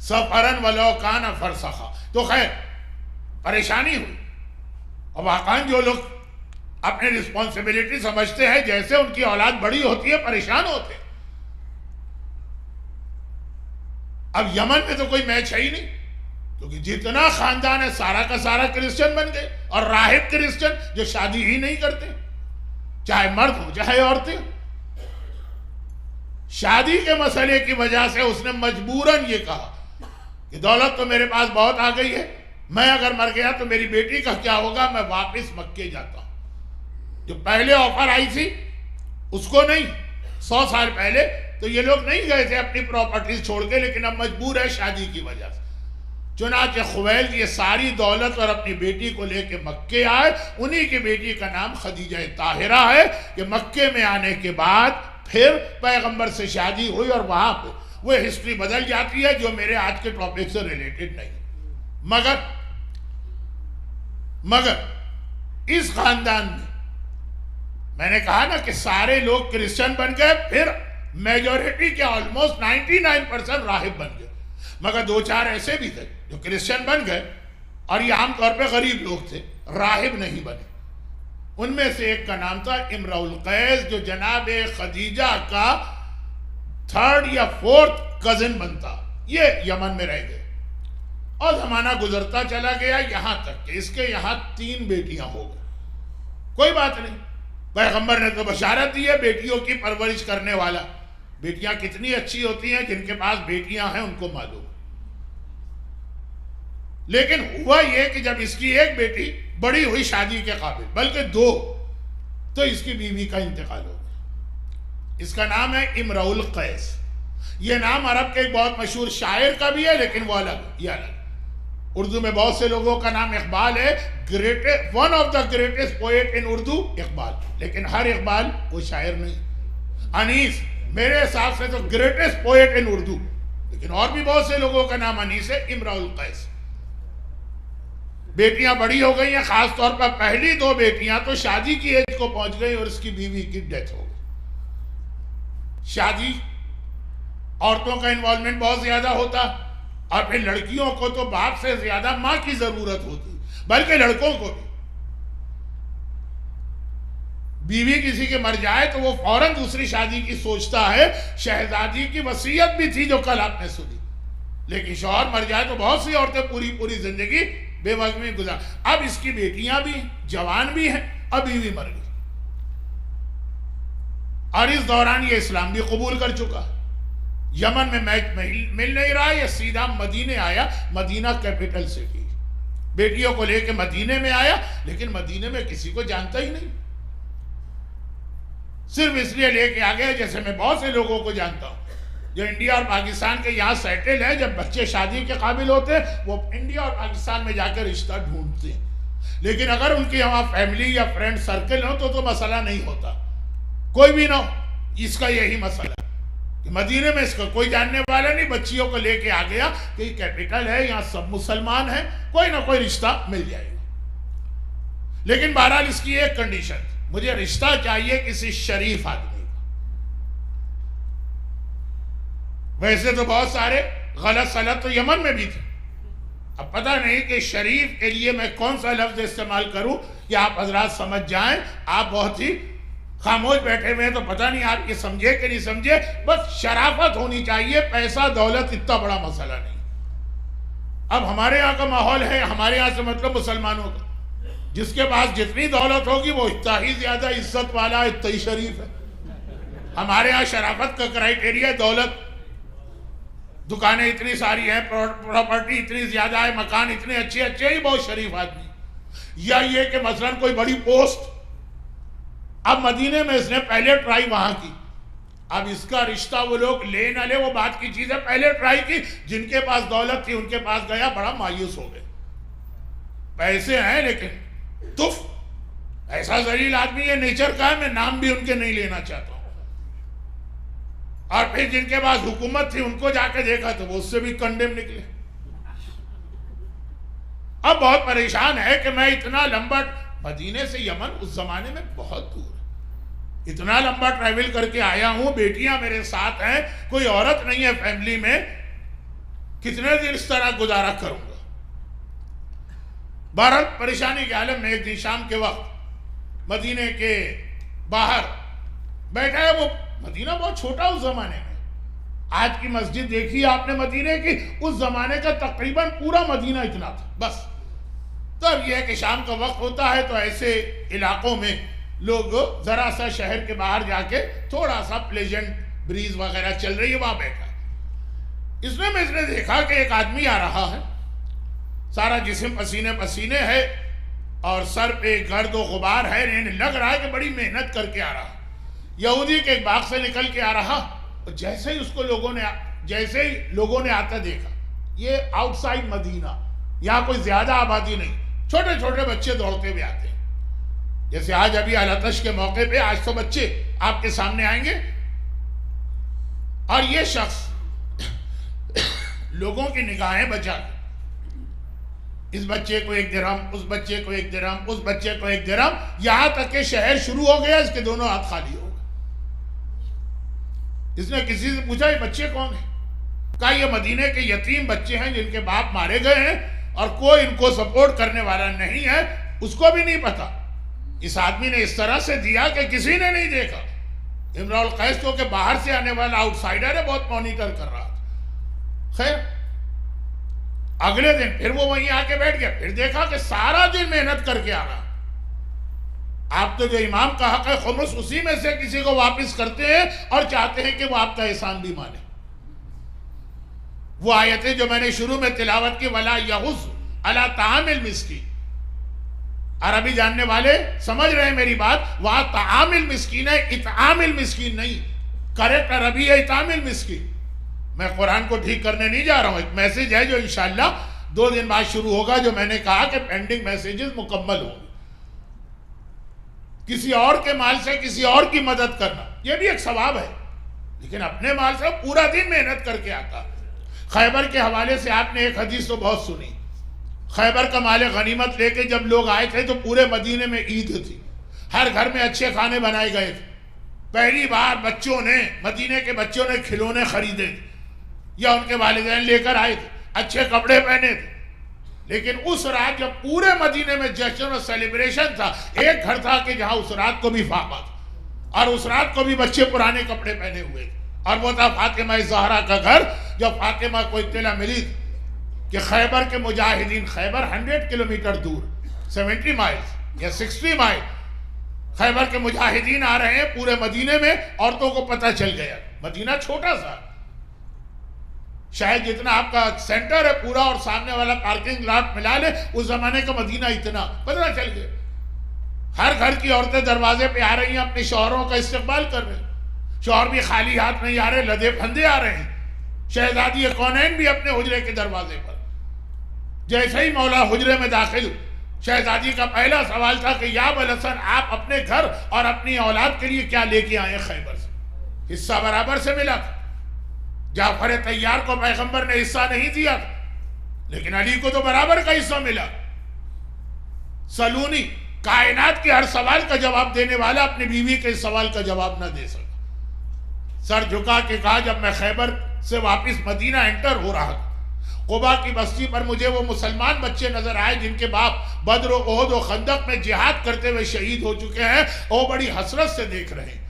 سفرن ولو کانا فرسخا، تو خیر پریشانی ہوئی، اور واقعاً جو لوگ اپنے رسپانسبلٹی سمجھتے ہیں، جیسے ان کی اولاد بڑی ہوتی ہے پریشان ہوتے ہیں۔ اب یمن میں تو کوئی میچ ہے ہی نہیں، کیونکہ جتنا خاندان ہے سارا کا سارا کرسچن بن گئے، اور راہب کرسچن جو شادی ہی نہیں کرتے، چاہے مرد ہو چاہے عورتیں۔ شادی کے مسئلے کی وجہ سے اس نے مجبوراً یہ کہا کہ دولت تو میرے پاس بہت آ گئی ہے، میں اگر مر گیا تو میری بیٹی کا کیا ہوگا، میں واپس مکے جاتا ہوں۔ جو پہلے آفر آئی تھی اس کو نہیں، 100 سال پہلے تو یہ لوگ نہیں گئے تھے اپنی پراپرٹیز چھوڑ کے، لیکن اب مجبور ہے شادی کی وجہ سے۔ چنانچہ خویلد یہ ساری دولت اور اپنی بیٹی کو لے کے مکے آئے. انہی کی بیٹی کا نام خدیجہ طاہرہ ہے کہ مکے میں آنے کے بعد پھر پیغمبر سے شادی ہوئی اور وہاں پہ وہ ہسٹری بدل جاتی ہے جو میرے آج کے ٹاپک سے ریلیٹڈ نہیں. مگر اس خاندان میں نے کہا نا کہ سارے لوگ کرسچن بن گئے, پھر میجورٹی کے آلموسٹ 99% راہب بن گئے, مگر دو چار ایسے بھی تھے جو کرسچن بن گئے اور یہ عام طور پہ غریب لوگ تھے, راہب نہیں بنے. ان میں سے ایک کا نام تھا امرؤ القیس, جو جناب خدیجہ کا 3rd یا 4th کزن بنتا. یہ یمن میں رہ گئے اور زمانہ گزرتا چلا گیا یہاں تک کہ اس کے یہاں 3 بیٹیاں ہو گئی. کوئی بات نہیں, پیغمبر نے تو بشارت دی ہے بیٹیوں کی پرورش کرنے والا. بیٹیاں کتنی اچھی ہوتی ہیں, جن کے پاس بیٹیاں ہیں ان کو معلوم. لیکن ہوا یہ کہ جب اس کی ایک بیٹی بڑی ہوئی شادی کے قابل, بلکہ 2, تو اس کی بیوی کا انتقال ہو گیا. اس کا نام ہے امرؤ القیس. یہ نام عرب کے ایک بہت مشہور شاعر کا بھی ہے, لیکن وہ الگ, یہ الگ. اردو میں بہت سے لوگوں کا نام اقبال ہے, one of the greatest poet in Urdu Iqbal, لیکن ہر اقبال وہ شاعر نہیں. انیس میرے حساب سے تو گریٹسٹ پوئٹ ان اردو, لیکن اور بھی بہت سے لوگوں کا نام انیس ہے. امرؤ القیس. بیٹیاں بڑی ہو گئی ہیں, خاص طور پر پہلی 2 بیٹیاں تو شادی کی ایج کو پہنچ گئی اور اس کی بیوی کی ڈیتھ ہو گئی. شادی عورتوں کا انوالومنٹ بہت زیادہ ہوتا, اور پھر لڑکیوں کو تو باپ سے زیادہ ماں کی ضرورت ہوتی, بلکہ لڑکوں کو بھی. بیوی کسی کے مر جائے تو وہ فوراً دوسری شادی کی سوچتا ہے. شہزادی کی وصیت بھی تھی جو کل آپ نے سنی, لیکن شوہر مر جائے تو بہت سی عورتیں پوری زندگی بے وقت میں گزار. اب اس کی بیٹیاں بھی جوان بھی ہیں, اب بیوی مر گئی, اور اس دوران یہ اسلام بھی قبول کر چکا. یمن میں میچ مل نہیں رہا, یہ سیدھا مدینے آیا, مدینہ کیپٹل سٹی. بیٹیوں کو لے کے مدینے میں آیا, لیکن مدینے میں کسی کو جانتا ہی نہیں. صرف اس لیے لے کے آ گیا, جیسے میں بہت سے لوگوں کو جانتا ہوں جو انڈیا اور پاکستان کے یہاں سیٹل ہیں. جب بچے شادی کے قابل ہوتے ہیں وہ انڈیا اور پاکستان میں جا کے رشتہ ڈھونڈتے ہیں, لیکن اگر ان کی وہاں فیملی یا فرینڈ سرکل ہو تو مسئلہ نہیں ہوتا. کوئی بھی نہ ہو, اس کا یہی مسئلہ کہ مدینے میں اس کا کوئی جاننے والا نہیں. بچیوں کو لے کے آ گیا کہ یہ کیپٹل ہے, یہاں سب مسلمان ہیں, کوئی نہ کوئی رشتہ مل جائے گا. لیکن بہرحال اس کی ایک کنڈیشن, مجھے رشتہ چاہیے کسی شریف آدمی کا. ویسے تو بہت سارے غلط سلط تو یمن میں بھی تھے. اب پتہ نہیں کہ شریف کے لیے میں کون سا لفظ استعمال کروں کہ آپ حضرات سمجھ جائیں. آپ بہت ہی خاموش بیٹھے ہوئے ہیں تو پتہ نہیں آپ یہ سمجھے کہ نہیں سمجھے. بس شرافت ہونی چاہیے, پیسہ دولت اتنا بڑا مسئلہ نہیں. اب ہمارے یہاں کا ماحول ہے, ہمارے یہاں سے مطلب مسلمانوں کا, جس کے پاس جتنی دولت ہوگی وہ اتنا ہی زیادہ عزت والا, اتنا ہی شریف ہے. ہمارے یہاں شرافت کا کرائیٹیریا دولت, دکانیں اتنی ساری ہیں, پراپرٹی اتنی زیادہ ہے, مکان اتنے اچھے ہی بہت شریف آدمی. یا یہ کہ مثلا کوئی بڑی پوسٹ, اب مدینے میں اس نے پہلے ٹرائی وہاں کی, اب اس کا رشتہ وہ لوگ لے نہ لے وہ بات کی چیز ہے. پہلے ٹرائی کی, جن کے پاس دولت تھی ان کے پاس گیا, بڑا مایوس ہو گئے. پیسے ہیں لیکن تف, ایسا ذلیل آدمی, یہ نیچر کا ہے, میں نام بھی ان کے نہیں لینا چاہتا ہوں. اور پھر جن کے پاس حکومت تھی ان کو جا کے دیکھا تو وہ اس سے بھی کنڈیم نکلے. اب بہت پریشان ہے کہ میں اتنا لمبا, مدینے سے یمن اس زمانے میں بہت دور ہے, اتنا لمبا ٹریول کر کے آیا ہوں, بیٹیاں میرے ساتھ ہیں, کوئی عورت نہیں ہے فیملی میں, کتنے دن اس طرح گزارا کروں گا. بہرحال پریشانی کے عالم میں ایک دن شام کے وقت مدینے کے باہر بیٹھا ہے. وہ مدینہ بہت چھوٹا اس زمانے میں, آج کی مسجد دیکھی آپ نے مدینے کی, اس زمانے کا تقریباً پورا مدینہ اتنا تھا بس. تب یہ ہے کہ شام کا وقت ہوتا ہے تو ایسے علاقوں میں لوگ ذرا سا شہر کے باہر جا کے تھوڑا سا پلیجنٹ بریز وغیرہ چل رہی ہے, وہاں بیٹھا. اس نے دیکھا کہ ایک آدمی آ رہا ہے, سارا جسم پسینے پسینے ہے اور سر پہ گرد و غبار ہے, لگ رہا ہے کہ بڑی محنت کر کے آ رہا. یہودی کے ایک باغ سے نکل کے آ رہا, اور جیسے ہی لوگوں نے آتا دیکھا, یہ آؤٹ سائڈ مدینہ، یہاں کوئی زیادہ آبادی نہیں، چھوٹے چھوٹے بچے دوڑتے ہوئے آتے ہیں. جیسے آج ابھی العطش کے موقع پہ آج تو بچے آپ کے سامنے آئیں گے، اور یہ شخص لوگوں کی نگاہیں بچا کے اس بچے کو 1 درہم، اس بچے کو 1 درہم، اس بچے کو 1 درہم، یہاں تک کہ شہر شروع ہو گیا اس کے دونوں ہاتھ خالی ہو گئے. اس نے کسی سے پوچھا یہ بچے کون ہیں؟ کہا یہ مدینے کے یتیم بچے ہیں جن کے باپ مارے گئے ہیں اور کوئی ان کو سپورٹ کرنے والا نہیں ہے. اس کو بھی نہیں پتا. اس آدمی نے اس طرح سے دیا کہ کسی نے نہیں دیکھا. امراء القیس کو کہ باہر سے آنے والا آؤٹ سائیڈر ہے، بہت مانیٹر کر رہا تھا. خیر اگلے دن پھر وہ وہیں آ کے بیٹھ گیا، پھر دیکھا کہ سارا دن محنت کر کے آ رہا. آپ تو جو امام کا حق ہے خمس اسی میں سے کسی کو واپس کرتے ہیں اور چاہتے ہیں کہ وہ آپ کا احسان بھی مانے. وہ آیتیں جو میں نے شروع میں تلاوت کی، وَلَا يَحُضُّ عَلَىٰ طَعَامِ الْمِسْكِينِ، عربی جاننے والے سمجھ رہے ہیں میری بات. وہاں طعام المسکین ہے، اطعام المسکین نہیں. کریکٹ عربی ہے اطعام المسکین. میں قرآن کو ٹھیک کرنے نہیں جا رہا ہوں. ایک میسیج ہے جو انشاءاللہ 2 دن بعد شروع ہوگا، جو میں نے کہا کہ پینڈنگ میسیجز مکمل ہوں گے. کسی اور کے مال سے کسی اور کی مدد کرنا یہ بھی ایک ثواب ہے، لیکن اپنے مال سے پورا دن محنت کر کے آتا. خیبر کے حوالے سے آپ نے ایک حدیث تو بہت سنی. خیبر کا مال غنیمت لے کے جب لوگ آئے تھے تو پورے مدینے میں عید تھی، ہر گھر میں اچھے کھانے بنائے گئے تھے. پہلی بار بچوں نے، مدینے کے بچوں نے کھلونے خریدے تھے یا ان کے والدین لے کر آئے تھے، اچھے کپڑے پہنے تھے. لیکن اس رات جب پورے مدینے میں جشن اور سیلیبریشن تھا، ایک گھر تھا کہ جہاں اس رات کو بھی فاقہ تھا اور اس رات کو بھی بچے پرانے کپڑے پہنے ہوئے تھے، اور وہ تھا فاطمہ زہرا کا گھر. جب فاطمہ کو اطلاع ملی کہ خیبر کے مجاہدین، خیبر 100 کلومیٹر دور، 70 مائل یا 60 مائل، خیبر کے مجاہدین آ رہے ہیں پورے مدینے میں، عورتوں کو پتہ چل گیا. مدینہ چھوٹا سا، شاید جتنا آپ کا سینٹر ہے پورا اور سامنے والا پارکنگ لاٹ ملا لے، اس زمانے کا مدینہ اتنا پتہ چل گیا. ہر گھر کی عورتیں دروازے پہ آ رہی ہیں، اپنے شوہروں کا استقبال کر رہے ہیں. شوہر بھی خالی ہاتھ نہیں آ رہے، لدے پھندے آ رہے ہیں. شہزادی کونین بھی اپنے حجرے کے دروازے پر. جیسے ہی مولا حجرے میں داخل، شہزادی کا پہلا سوال تھا کہ یا ابوالحسن، آپ اپنے گھر اور اپنی اولاد کے لیے کیا لے کے آئے خیبر سے؟ حصہ برابر سے ملا تھا. جعفر طیار کو پیغمبر نے حصہ نہیں دیا تھا، لیکن علی کو تو برابر کا حصہ ملا. سلونی، کائنات کے ہر سوال کا جواب دینے والا، اپنی بیوی کے اس سوال کا جواب نہ دے سکا. سر جھکا کے کہا جب میں خیبر سے واپس مدینہ انٹر ہو رہا تھا، قبا کی بستی پر مجھے وہ مسلمان بچے نظر آئے جن کے باپ بدر و احد و خندق میں جہاد کرتے ہوئے شہید ہو چکے ہیں. وہ بڑی حسرت سے دیکھ رہے ہیں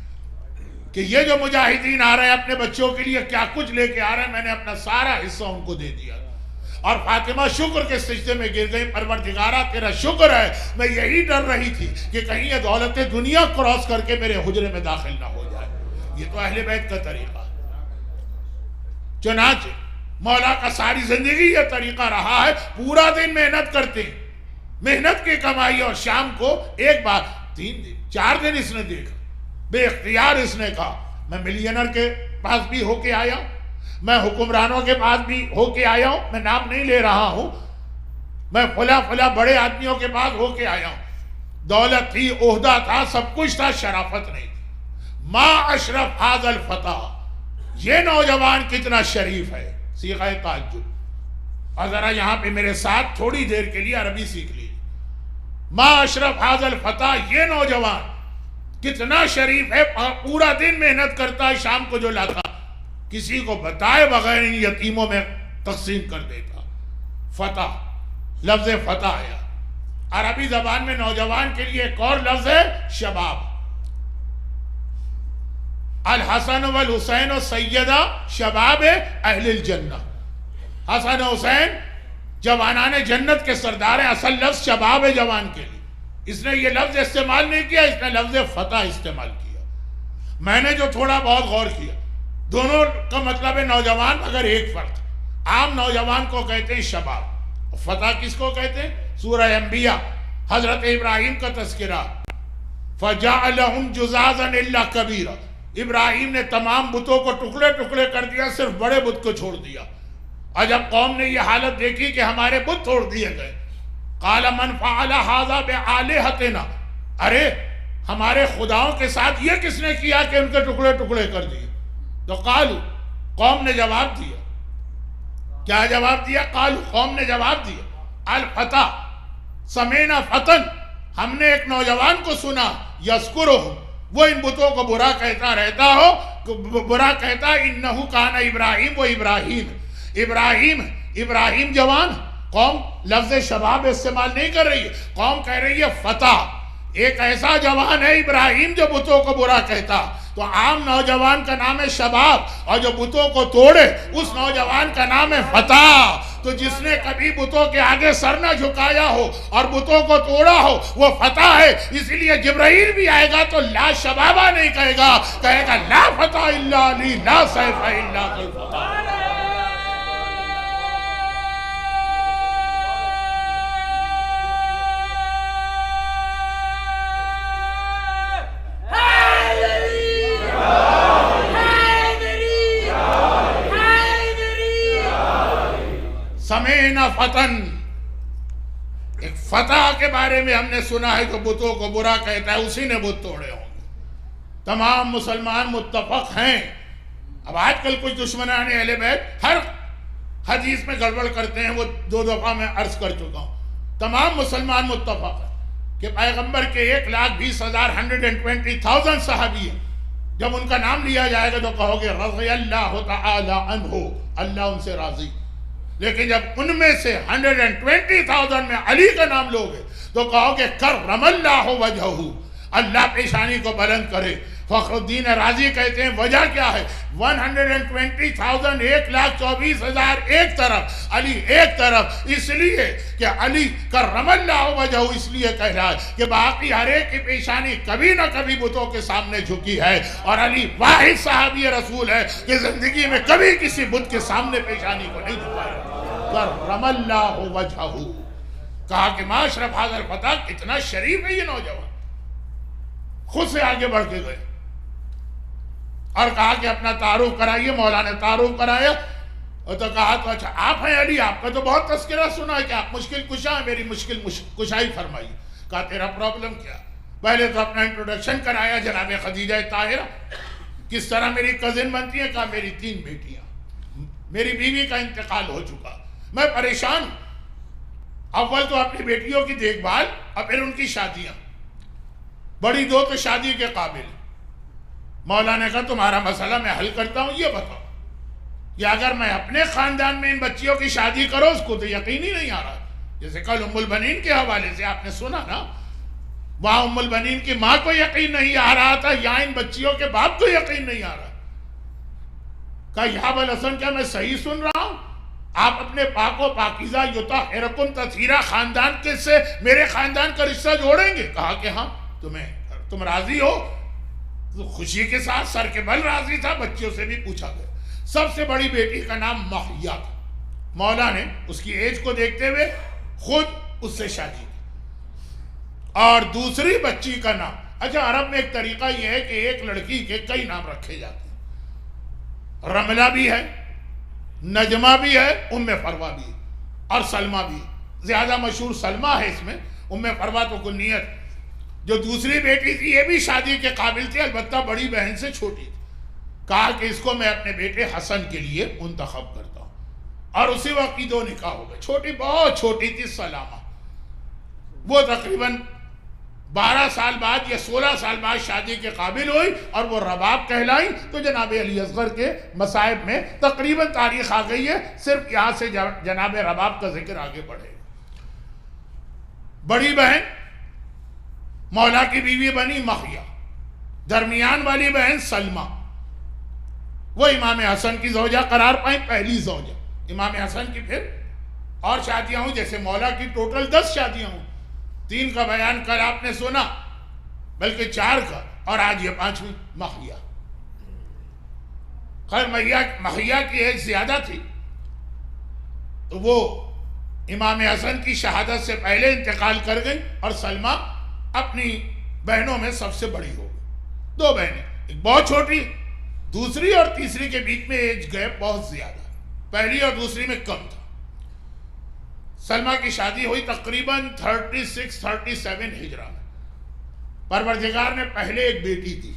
کہ یہ جو مجاہدین آ رہے ہیں اپنے بچوں کے لیے کیا کچھ لے کے آ رہے ہیں. میں نے اپنا سارا حصہ ان کو دے دیا. اور فاطمہ شکر کے سجدے میں گر گئی. پروردگارا تیرا شکر ہے، میں یہی ڈر رہی تھی کہ کہیں یہ دولت دنیا کراس کر کے میرے حجرے میں داخل نہ ہو جائے. یہ تو اہل بیت کا طریقہ. چنانچہ مولا کا ساری زندگی یہ طریقہ رہا ہے، پورا دن محنت کرتے ہیں، محنت کی کمائی. اور شام کو ایک بار 3 دن 4 دن اس نے دیکھا، بے اختیار اس نے کہا میں ملینر کے پاس بھی ہو کے آیا ہوں، میں حکمرانوں کے پاس بھی ہو کے آیا ہوں، میں نام نہیں لے رہا ہوں، میں فلاں بڑے آدمیوں کے پاس ہو کے آیا ہوں. دولت تھی، عہدہ تھا، سب کچھ تھا، شرافت نہیں. ما اشرف ھذا الفتى، یہ نوجوان کتنا شریف ہے. صیغہ تعجب. اور ذرا یہاں پہ میرے ساتھ تھوڑی دیر کے لیے عربی سیکھ لی. ما اشرف ھذا الفتى، یہ نوجوان کتنا شریف ہے، پورا دن محنت کرتا ہے، شام کو جو لاتا کسی کو بتائے بغیر ان یتیموں میں تقسیم کر دیتا. فتح، لفظ فتح آیا. عربی زبان میں نوجوان کے لیے ایک اور لفظ ہے شباب. الحسن والحسین سیدہ شباب اہل الجنہ. حسن و حسین جوانان جنت کے سردار ہیں. اصل لفظ شباب ہے جوان کے لیے. اس نے یہ لفظ استعمال نہیں کیا، اس نے لفظ فتح استعمال کیا. میں نے جو تھوڑا بہت غور کیا، دونوں کا مطلب ہے نوجوان، مگر ایک فرق. عام نوجوان کو کہتے ہیں شباب، فتح کس کو کہتے ہیں؟ سورہ انبیاء حضرت ابراہیم کا تذکرہ. فَجَعَلَهُمْ جُزَازًا إِلَّا كَبِيرًا، ابراہیم نے تمام بتوں کو ٹکڑے ٹکڑے کر دیا، صرف بڑے بت کو چھوڑ دیا. اور جب قوم نے یہ حالت دیکھی کہ ہمارے بت توڑ دیے گئے، قال من فعل هذا بآلهتنا، ارے ہمارے خداؤں کے ساتھ یہ کس نے کیا کہ ان کے ٹکڑے ٹکڑے کر دیے؟ تو قالوا، قوم نے جواب دیا، کیا جواب دیا؟ قالوا، قوم نے جواب دیا، الفتى، سمینا فتن، ہم نے ایک نوجوان کو سنا، یذکرہم، وہ ان بتوں کو برا کہتا رہتا ہو، برا کہتا، انہو کان ابراہیم و ابراہیم، ابراہیم جوان، قوم لفظ شباب استعمال نہیں کر رہی ہے، قوم کہہ رہی ہے فتح، ایک ایسا جوان ہے ابراہیم جو بتوں کو برا کہتا۔ تو عام نوجوان کا نام ہے شباب، اور جو بتوں کو توڑے اس نوجوان کا نام ہے فتح۔ تو جس نے کبھی بتوں کے آگے سر نہ جھکایا ہو اور بتوں کو توڑا ہو وہ فتح ہے۔ اس لیے جبرائیل بھی آئے گا تو لا شبابہ نہیں کہے گا، کہے گا لا فتح الا علی، لا سیف الا ذو الفتح۔ سمینا فتن، ایک فتح کے بارے میں ہم نے سنا ہے جو بتوں کو برا کہتا ہے، اسی نے بت توڑے ہوں گے۔ تمام مسلمان متفق ہیں۔ اب آج کل کچھ دشمنان اہل بیت ہر حدیث میں گڑبڑ کرتے ہیں، وہ 2 دفعہ میں عرض کر چکا ہوں۔ تمام مسلمان متفق ہیں کہ پیغمبر کے 1,20,000 120,000 صحابی ہیں، جب ان کا نام لیا جائے گا تو کہو گے رضی اللہ تعالی عنہ، اللہ ان سے راضی۔ لیکن جب ان میں سے 120,000 میں علی کا نام لوگے تو کہو گے کرم اللہ وجہہ، اللہ پیشانی کو بلند کرے۔ فخر الدین رازی کہتے ہیں وجہ کیا ہے؟ 120,000 1,24,000 ایک طرف، علی ایک طرف، اس لیے کہ علی کرم اللہ وجہہ، اس لیے کہہ رہا ہے کہ باقی ہر ایک کی پیشانی کبھی نہ کبھی بتوں کے سامنے جھکی ہے، اور علی واحد صحابی رسول ہے کہ زندگی میں کبھی کسی بت کے سامنے پیشانی کو نہیں جھکایا۔ کرم اللہ وجہہ، کہا کہ معاشرف حاضر فتح، کتنا شریف ہے یہ نوجوان، خود سے آگے بڑھ کے گئے اور کہا کہ اپنا تعارف کرائیے۔ مولانا نے تعارف کرایا اور تو کہا تو اچھا آپ ہیں علی، آپ کا تو بہت تذکرہ سنا ہے کہ آپ مشکل کشا ہیں، میری مشکل کشائی فرمائی۔ کہا تیرا پرابلم کیا؟ پہلے تو اپنا انٹروڈکشن کرایا، جناب خدیجہ طاہرہ کس طرح میری کزن بنتی ہیں؟ کہا میری 3 بیٹیاں، میری بیوی کا انتقال ہو چکا، میں پریشان ہوں، اول تو اپنی بیٹیوں کی دیکھ بھال اور پھر ان کی شادیاں، بڑی 2 تو شادی کے قابل۔ مولانا نے کہا تمہارا مسئلہ میں حل کرتا ہوں، یہ بتاؤ کہ اگر میں اپنے خاندان میں ان بچیوں کی شادی کروں، اس کو تو یقین ہی نہیں آ رہا، جیسے کل ام البنین کے حوالے سے آپ نے سنا نا، وہاں ام البنین کی ماں کو یقین نہیں آ رہا تھا، یہاں ان بچیوں کے باپ کو یقین نہیں آ رہا۔ کہا یا ابوالحسن کیا میں صحیح سن رہا ہوں؟ آپ اپنے پاک و پاکیزہ یطہرکم تطہیرا خاندان کے سے میرے خاندان کا رشتہ جوڑیں گے؟ کہا کہ ہاں، تم راضی ہو؟ تو خوشی کے ساتھ سر کے بل راضی تھا۔ بچیوں سے بھی پوچھا گیا، سب سے بڑی بیٹی کا نام محیا تھا، مولا نے اس کی ایج کو دیکھتے ہوئے خود اس سے شادی کی، اور دوسری بچی کا نام، اچھا عرب میں ایک طریقہ یہ ہے کہ ایک لڑکی کے کئی نام رکھے جاتے ہیں، رملہ بھی ہے، نجمہ بھی ہے، ام فروا بھی ہے، اور سلمہ بھی ہے۔ زیادہ مشہور سلمہ ہے اس میں، ام فروا تو کنیت۔ جو دوسری بیٹی تھی یہ بھی شادی کے قابل تھی، البتہ بڑی بہن سے چھوٹی تھی۔ کہا کہ اس کو میں اپنے بیٹے حسن کے لیے منتخب کرتا ہوں، اور اسی وقت کی 2 نکاح ہو گئے۔ چھوٹی بہت چھوٹی تھی سلامہ، وہ تقریباً 12 سال بعد یا 16 سال بعد شادی کے قابل ہوئی، اور وہ رباب کہلائیں۔ تو جناب علی اصغر کے مصائب میں تقریباً تاریخ آ گئی ہے، صرف یہاں سے جناب رباب کا ذکر آگے بڑھے۔ بڑی بہن مولا کی بیوی بنی محیا، درمیان والی بہن سلمہ، وہ امام حسن کی زوجہ قرار پائیں، پہلی زوجہ۔ امام حسن کی پھر اور شادیاں ہوں، جیسے مولا کی ٹوٹل 10 شادیاں ہوں، 3 کا بیان کل آپ نے سنا، بلکہ 4 کا، اور آج یہ 5ویں محیا۔ خیر محیا کی ایج زیادہ تھی، تو وہ امام حسن کی شہادت سے پہلے انتقال کر گئی، اور سلمہ اپنی بہنوں میں سب سے بڑی ہو گئی۔ 2 بہنیں، ایک بہت چھوٹی، دوسری اور تیسری کے بیچ میں ایج گیپ بہت زیادہ۔ پہلی اور دوسری میں کم تھا۔ سلمہ کی شادی ہوئی تقریباً 37 ہجرہ میں۔ پروردگار نے پہلے ایک بیٹی دی،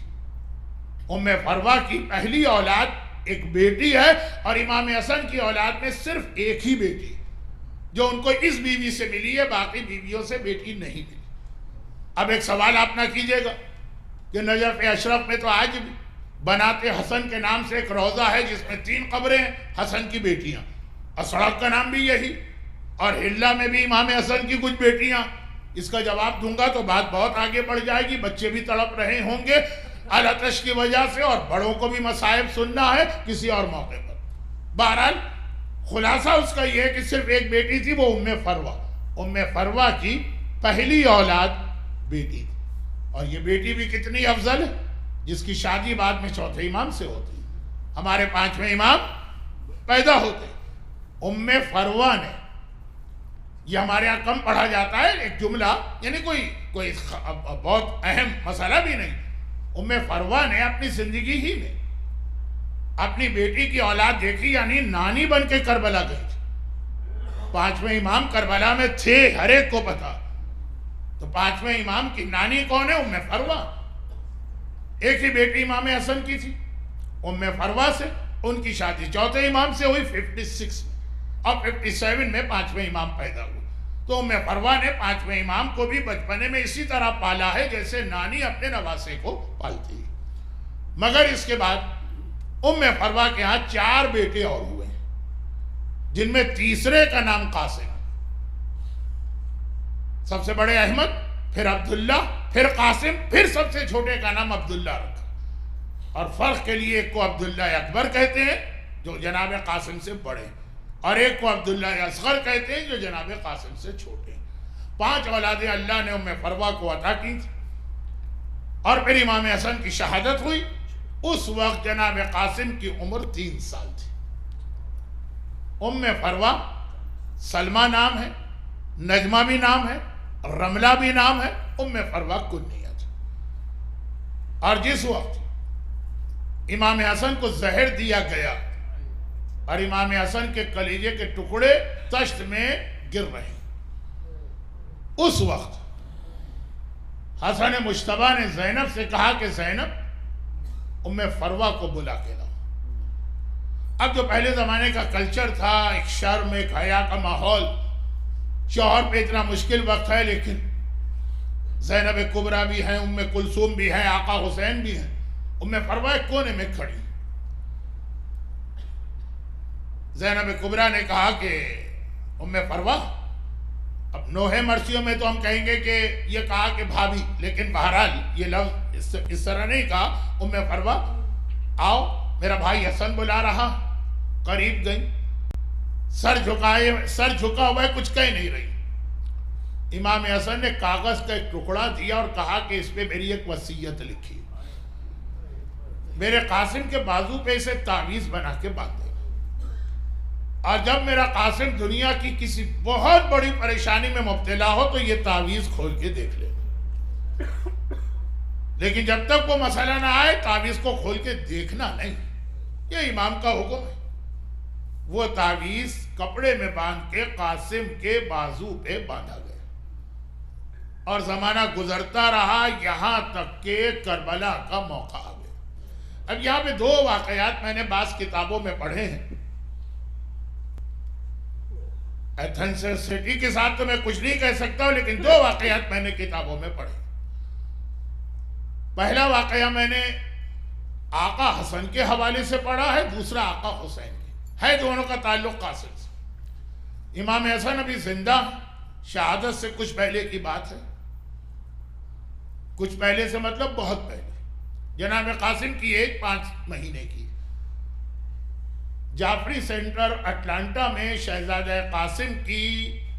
ام فروہ کی پہلی اولاد ایک بیٹی ہے، اور امام حسن کی اولاد میں صرف ایک ہی بیٹی جو ان کو اس بیوی سے ملی ہے، باقی بیویوں سے بیٹی نہیں ملی۔ اب ایک سوال آپ نہ کیجئے گا کہ نجف اشرف میں تو آج بھی بنات حسن کے نام سے ایک روضہ ہے جس میں 3 قبریں ہیں حسن کی بیٹیاں، اور سڑک کا نام بھی یہی، اور ہلہ میں بھی امام حسن کی کچھ بیٹیاں۔ اس کا جواب دوں گا تو بات بہت آگے بڑھ جائے گی، بچے بھی تڑپ رہے ہوں گے العطش کی وجہ سے، اور بڑوں کو بھی مصائب سننا ہے کسی اور موقع پر۔ بہرحال خلاصہ اس کا یہ ہے کہ صرف ایک بیٹی تھی، وہ ام فروہ کی پہلی اولاد بیٹی تھی، اور یہ بیٹی بھی کتنی افضل ہے، جس کی شادی بعد میں چوتھے امام سے ہوتی ہے، ہمارے 5ویں امام پیدا ہوتے۔ ام فروہ نے، یہ ہمارے یہاں کم پڑھا جاتا ہے ایک جملہ، یعنی کوئی بہت اہم مسئلہ بھی نہیں، ام فروہ نے اپنی زندگی ہی میں اپنی بیٹی کی اولاد دیکھی، یعنی نانی بن کے کربلا گئی تھی۔ 5ویں امام کربلا میں تھے، ہر ایک کو پتا، تو 5ویں امام کی نانی کون ہے؟ ام فروہ۔ ایک ہی بیٹی امام حسن کی تھی، ام فروہ سے ان کی شادی چوتھے امام سے ہوئی 56 میں، اور 57 میں 5ویں امام پیدا ہوئے۔ تو ام فروہ نے 5ویں امام کو بھی بچپنے میں اسی طرح پالا ہے جیسے نانی اپنے نواسے کو پالتی ہے۔ مگر اس کے بعد ام فروہ کے ہاں 4 بیٹے اور ہوئے ہیں، جن میں تیسرے کا نام قاسم، سب سے بڑے احمد، پھر عبداللہ، پھر قاسم، پھر سب سے چھوٹے کا نام عبداللہ رکھا۔ اور فرق کے لیے ایک کو عبداللہ اکبر کہتے ہیں جو جناب قاسم سے بڑے، اور ایک کو عبداللہ اصغر کہتے ہیں جو جناب قاسم سے چھوٹے ہیں۔ 5 اولادیں اللہ نے ام فروہ کو عطا کی تھی، اور پھر امام حسن کی شہادت ہوئی۔ اس وقت جناب قاسم کی عمر 3 سال تھی۔ ام فروہ سلمہ نام ہے، نجمہ بھی نام ہے، رملہ بھی نام ہے، ام فروہ کنیت۔ اور جس وقت امام حسن کو زہر دیا گیا اور امام حسن کے کلیجے کے ٹکڑے تشت میں گر رہے، اس وقت حسن مجتبیٰ نے زینب سے کہا کہ زینب ام فروہ کو بلا کے لاؤ۔ اب جو پہلے زمانے کا کلچر تھا، ایک شرم، ایک حیا کا ماحول، شوہر پہ اتنا مشکل وقت ہے، لیکن زینب کبریٰ بھی ہیں، ام کلثوم بھی ہیں، آقا حسین بھی ہیں، ام فروہ ایک کونے میں کھڑی۔ زینب کبریٰ نے کہا کہ ام فروہ، اب نوحے مرثیوں میں تو ہم کہیں گے کہ یہ کہا کہ بھابی، لیکن بہرحال یہ لفظ اس طرح نہیں کہا۔ ام فروہ آؤ، میرا بھائی حسن بلا رہا۔ قریب گئی، سر جھکا ہوا ہے، کچھ کہہ نہیں رہی۔ امام حسن نے کاغذ کا ایک ٹکڑا دیا اور کہا کہ اس پہ میری ایک وصیت لکھی، میرے قاسم کے بازو پہ اسے تعویذ بنا کے باندھے، اور جب میرا قاسم دنیا کی کسی بہت بڑی پریشانی میں مبتلا ہو تو یہ تعویذ کھول کے دیکھ لے، لیکن جب تک وہ مسئلہ نہ آئے تعویذ کو کھول کے دیکھنا نہیں، یہ امام کا حکم ہے۔ وہ تعویذ کپڑے میں باندھ کے قاسم کے بازو پہ باندھا گیا، اور زمانہ گزرتا رہا یہاں تک کہ کربلا کا موقع آ گیا۔ اب یہاں پہ 2 واقعات میں نے بعض کتابوں میں پڑھے ہیں، ایتھنسٹی کے ساتھ تو میں کچھ نہیں کہہ سکتا ہوں، لیکن 2 واقعات میں نے کتابوں میں پڑھے۔ پہلا واقعہ میں نے آقا حسن کے حوالے سے پڑھا ہے، دوسرا آقا حسین کے ہے، دونوں کا تعلق قاسم سے۔ امام حسن ابھی زندہ، شہادت سے کچھ پہلے کی بات ہے، کچھ پہلے سے مطلب بہت پہلے، جناب قاسم کی ایج 5 مہینے کی۔ جعفری سینٹر اٹلانٹا میں شہزادہ قاسم کی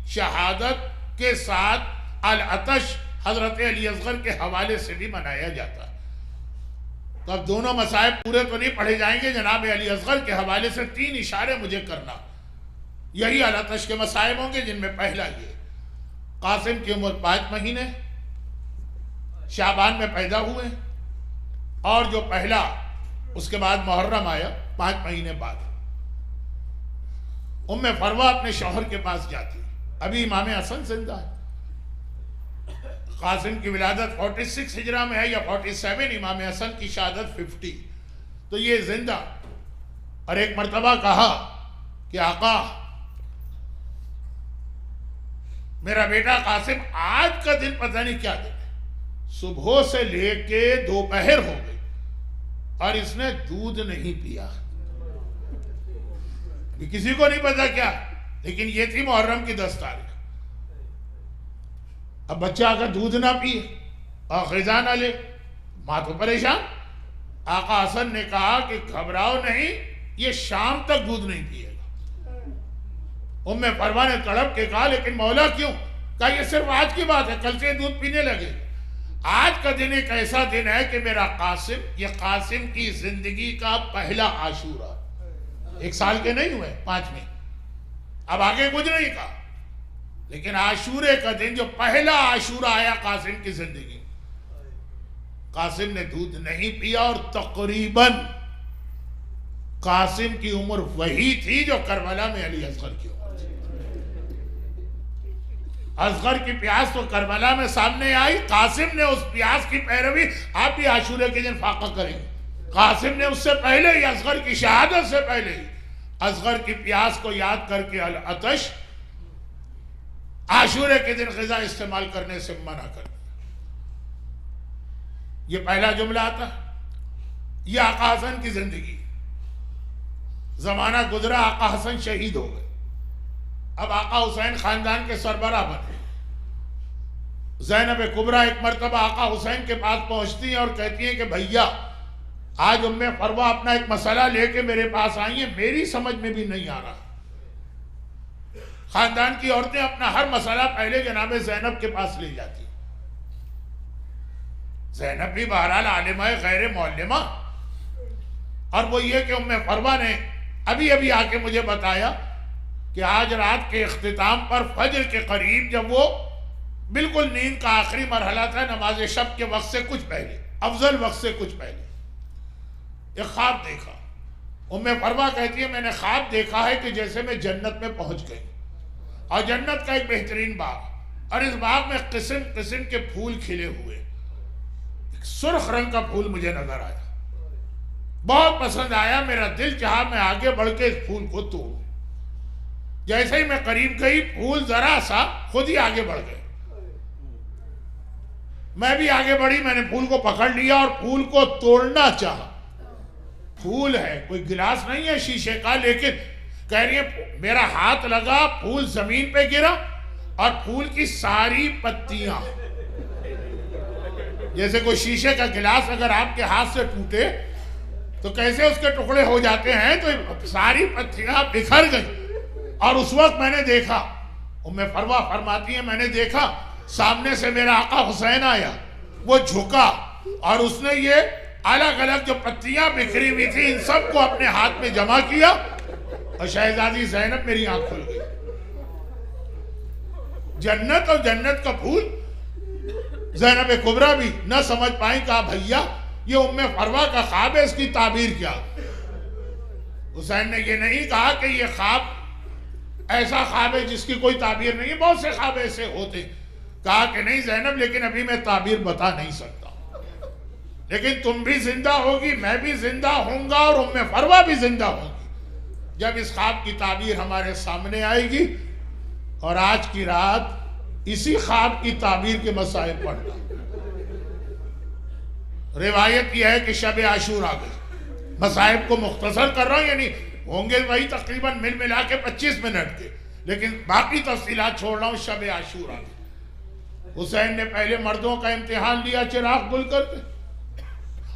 شہادت کے ساتھ العطش حضرت علی اصغر کے حوالے سے بھی منایا جاتا ہے۔ تو اب دونوں مصائب پورے تو نہیں پڑھے جائیں گے، جناب علی اصغر کے حوالے سے 3 اشارے مجھے کرنا، یہی العطش کے مصائب ہوں گے، جن میں پہلا یہ قاسم کی عمر 5 مہینے، شعبان میں پیدا ہوئے، اور جو پہلا اس کے بعد محرم آیا 5 مہینے بعد۔ ام فروہ اپنے شوہر کے پاس جاتی، ابھی امام حسن زندہ ہے، قاسم کی ولادت 46 ہجرہ میں ہے یا 47، امام حسن کی شہادت 50، تو یہ زندہ، اور ایک مرتبہ کہا کہ آقا میرا بیٹا قاسم آج کا دن پتہ نہیں کیا دن ہے، صبح سے لے کے دوپہر ہو گئی اور اس نے دودھ نہیں پیا، کسی کو نہیں پتا کیا، لیکن یہ تھی محرم کی 10 تاریخ۔ اب بچہ اگر دودھ نہ پیے اور غذا نہ لے، ماں تو پریشان۔ آقا حسن نے کہا کہ گھبراؤ نہیں، یہ شام تک دودھ نہیں پیے گا۔ ام فروہ نے تڑپ کے کہا لیکن مولا کیوں؟ کہا یہ صرف آج کی بات ہے، کل سے دودھ پینے لگے۔ آج کا دن ایک ایسا دن ہے کہ میرا قاسم، یہ قاسم کی زندگی کا پہلا عاشورہ، 1 سال کے نہیں ہوئے، 5 میں، اب آگے کچھ نہیں کہا، لیکن عاشورے کا دن جو پہلا عاشورہ آیا قاسم کی زندگی، قاسم نے دودھ نہیں پیا، اور تقریباً قاسم کی عمر وہی تھی جو کربلا میں علی اصغر کی عمر تھی۔ اصغر کی پیاس تو کربلا میں سامنے آئی، قاسم نے اس پیاس کی پیروی، آپ بھی عاشورے کے دن فاقہ کریں گے، قاسم نے اس سے پہلے ہی، اصغر کی شہادت سے پہلے ہی، اصغر کی پیاس کو یاد کر کے العطش، عاشورے کے دن غذا استعمال کرنے سے منع کر دیا۔ یہ پہلا جملہ آتا ہے۔ یہ آقا حسن کی زندگی، زمانہ گزرا، آقا حسن شہید ہو گئے، اب آقا حسین خاندان کے سربراہ بنے۔ زینب کبریٰ ایک مرتبہ آقا حسین کے پاس پہنچتی ہیں اور کہتی ہیں کہ بھیا آج ام فروہ اپنا ایک مسئلہ لے کے میرے پاس آئی ہیں، میری سمجھ میں بھی نہیں آ رہا۔ خاندان کی عورتیں اپنا ہر مسئلہ پہلے جناب زینب کے پاس لے جاتی، زینب بھی بہرحال عالمہ غیر معلمہ، اور وہ یہ کہ ام فروہ نے ابھی آ کے مجھے بتایا کہ آج رات کے اختتام پر فجر کے قریب جب وہ بالکل نیند کا آخری مرحلہ تھا، نماز شب کے وقت سے کچھ پہلے، افضل وقت سے کچھ پہلے، ایک خواب دیکھا۔ ام فروہ کہتی ہے میں نے خواب دیکھا ہے کہ جیسے میں جنت میں پہنچ گئی، اور جنت کا ایک بہترین باغ، اور اس باغ میں قسم قسم کے پھول کھلے ہوئے، ایک سرخ رنگ کا پھول مجھے نظر آیا، بہت پسند آیا، میرا دل چاہا میں آگے بڑھ کے اس پھول کو توڑوں۔ جیسے ہی میں قریب گئی، پھول ذرا سا خود ہی آگے بڑھ گئے، میں بھی آگے بڑھی، میں نے پھول کو پکڑ لیا اور پھول کو توڑنا چاہا۔ پھول ہے، کوئی گلاس نہیں ہے شیشے کا، لیکن کہہ رہی ہے میرا ہاتھ لگا، پھول زمین پہ گرا، اور پھول کی ساری پتیاں، جیسے کوئی شیشے کا گلاس اگر آپ کے ہاتھ سے ٹوٹے تو کیسے اس کے ٹکڑے ہو جاتے ہیں، تو ساری پتیاں بکھر گئیں۔ اور اس وقت میں نے دیکھا، ام فروہ فرماتی ہیں میں نے دیکھا سامنے سے میرا آقا حسین آیا، وہ جھکا اور اس نے یہ الگ الگ جو پتیاں بکھری ہوئی تھی ان سب کو اپنے ہاتھ میں جمع کیا، اور شہزادی زینب میری آنکھ کھل گئی۔ جنت اور جنت کا پھول، زینب کبریٰ بھی نہ سمجھ پائیں، کہا بھیا یہ ام فروہ کا خواب ہے، اس کی تعبیر کیا؟ حسین نے یہ نہیں کہا کہ یہ خواب ایسا خواب ہے جس کی کوئی تعبیر نہیں ہے، بہت سے خواب ایسے ہوتے، کہا کہ نہیں زینب لیکن ابھی میں تعبیر بتا نہیں سکتا، لیکن تم بھی زندہ ہوگی، میں بھی زندہ ہوں گا، اور ام فروہ بھی زندہ ہوگی جب اس خواب کی تعبیر ہمارے سامنے آئے گی۔ اور آج کی رات اسی خواب کی تعبیر کے مسائل پڑھنا۔ روایت یہ ہے کہ شب عاشور آ گئی، مسائب کو مختصر کر رہا ہوں، یعنی ہوں گے وہی تقریباً ملا کے 25 منٹ کے، لیکن باقی تفصیلات چھوڑ رہا ہوں۔ شب عاشور آ گئی، حسین نے پہلے مردوں کا امتحان لیا چراغ گل کر کے،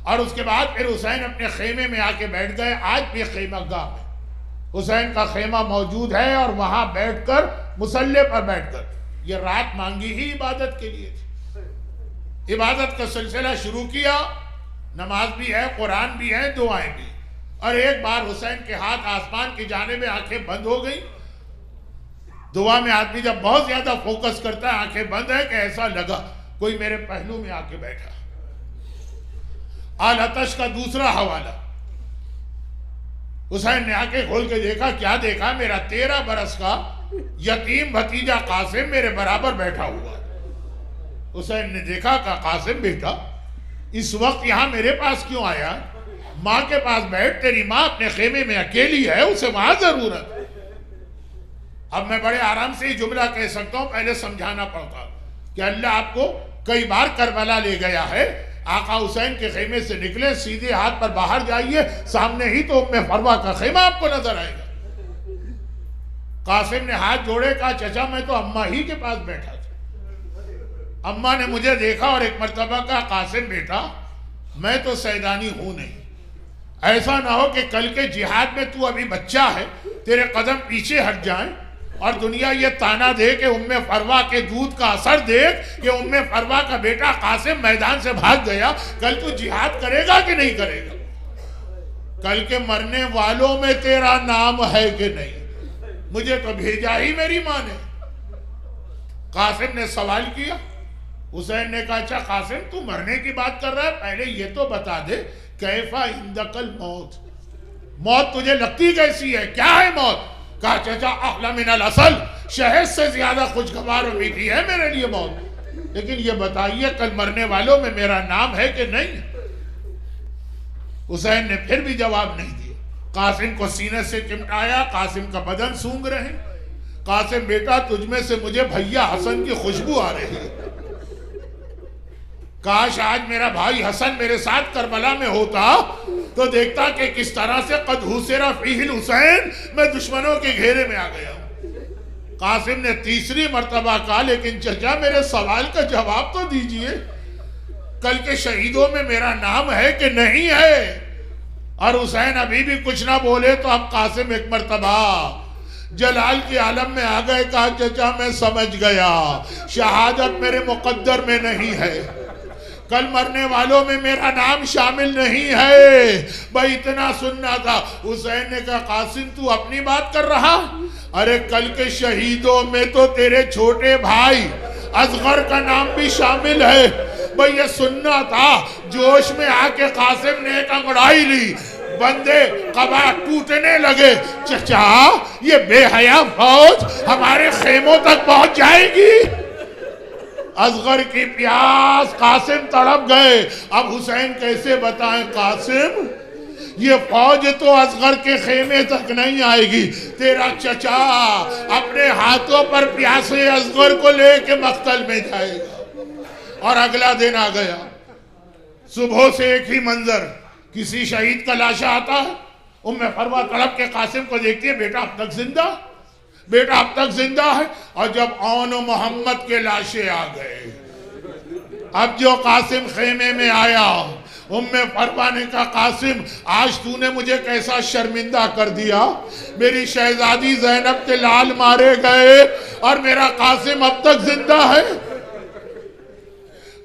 اور اس کے بعد پھر حسین اپنے خیمے میں آ کے بیٹھ گئے۔ آج بھی خیمہ گاہ میں حسین کا خیمہ موجود ہے، اور وہاں بیٹھ کر مصلی پر بیٹھ کر یہ رات مانگی ہی عبادت کے لیے تھی، عبادت کا سلسلہ شروع کیا، نماز بھی ہے، قرآن بھی ہے، دعائیں بھی، اور ایک بار حسین کے ہاتھ آسمان کی جانب آنکھیں بند ہو گئی۔ دعا میں آدمی جب بہت زیادہ فوکس کرتا ہے، آنکھیں بند ہے کہ ایسا لگا کوئی میرے پہلو میں آ کے بیٹھا۔ العطش کا دوسرا حوالہ، حسین نے آنکھیں کھول کے دیکھا، کیا دیکھا؟ میرا 13 برس کا یتیم بھتیجا قاسم میرے برابر بیٹھا ہوا ہے۔ حسین نے دیکھا کہ قاسم بیٹا اس وقت یہاں میرے پاس کیوں آیا؟ ماں کے پاس بیٹھ، تیری ماں اپنے خیمے میں اکیلی ہے، اسے وہاں ضرورت ہے۔ اب میں بڑے آرام سے یہ جملہ کہہ سکتا ہوں، پہلے سمجھانا پڑتا کہ اللہ آپ کو کئی بار کربلا لے گیا ہے۔ آقا حسین کے خیمے سے نکلے، سیدھے ہاتھ پر باہر جائیے، سامنے ہی تو ام فروہ کا خیمہ آپ کو نظر آئے گا۔ قاسم نے ہاتھ جوڑے، کہا چچا میں تو اماں ہی کے پاس بیٹھا تھا، اماں نے مجھے دیکھا اور ایک مرتبہ کہا قاسم بیٹا میں تو سیدانی ہوں نہیں، ایسا نہ ہو کہ کل کے جہاد میں تو ابھی بچہ ہے، تیرے قدم پیچھے ہٹ جائیں اور دنیا یہ تانا دے کہ ام فروہ کے دودھ کا اثر دیکھ کہ ام فروہ کا بیٹا قاسم میدان سے بھاگ گیا، کل تو جہاد کرے گا کہ نہیں کرے گا؟ کل کے مرنے والوں میں تیرا نام ہے کہ نہیں؟ مجھے تو بھیجا ہی میری ماں نے۔ قاسم نے سوال کیا، حسین نے کہا اچھا قاسم تو مرنے کی بات کر رہا ہے، پہلے یہ تو بتا دے کیفا عندک الموت، موت تجھے لگتی کیسی ہے؟ کیا ہے موت؟ کہا چچا احلی من العسل، شہد سے زیادہ خوشگوار و میٹھی ہے میرے لیے موت، لیکن یہ بتائیے کل مرنے والوں میں میرا نام ہے کہ نہیں؟ حسین نے پھر بھی جواب نہیں دیا۔ قاسم کو سینے سے چمٹایا، قاسم کا بدن سونگ رہے، قاسم بیٹا تجھ میں سے مجھے بھیا حسن کی خوشبو آ رہی ہے، کاش آج میرا بھائی حسن میرے ساتھ کربلا میں ہوتا تو دیکھتا کہ کس طرح سے قد حسر فیہ الحسین، میں دشمنوں کے گھیرے میں آ گیا ہوں۔ قاسم نے تیسری مرتبہ کہا لیکن چچا میرے سوال کا جواب تو دیجئے، کل کے شہیدوں میں میرا نام ہے کہ نہیں ہے؟ اور حسین ابھی بھی کچھ نہ بولے تو اب قاسم ایک مرتبہ جلال کے عالم میں آ گئے، کہا چچا میں سمجھ گیا شہادت میرے مقدر میں نہیں ہے، کل مرنے والوں میں میرا نام شامل نہیں ہے، بھائی اتنا سننا تھا۔ حسین نے کہا قاسم تو اپنی بات کر رہا؟ ارے کل کے شہیدوں میں تو تیرے چھوٹے بھائی اصغر کا نام بھی شامل ہے، بھئی یہ سننا تھا۔ جوش میں آ کے قاسم نے ایک انگڑائی لی، بندے قبا ٹوٹنے لگے، چچا یہ بے حیا فوج ہمارے خیموں تک پہنچ جائے گی؟ اصغر کی پیاس، قاسم تڑپ گئے۔ اب حسین کیسے بتائیں قاسم یہ فوج تو اصغر کے خیمے تک نہیں آئے گی، تیرا چچا اپنے ہاتھوں پر پیاسے اصغر کو لے کے مقتل میں جائے گا۔ اور اگلا دن آ گیا، صبح سے ایک ہی منظر، کسی شہید کا لاشا آتا ہے، ام فروہ تڑپ کے قاسم کو دیکھتی ہے، بیٹا اب تک زندہ، بیٹا اب تک زندہ ہے۔ اور جب آن محمد کے لاشے آ گئے، اب جو قاسم خیمے میں آیا، ام فروہ نے کہا قاسم آج تو نے مجھے کیسا شرمندہ کر دیا، میری شہزادی زینب کے لال مارے گئے اور میرا قاسم اب تک زندہ ہے۔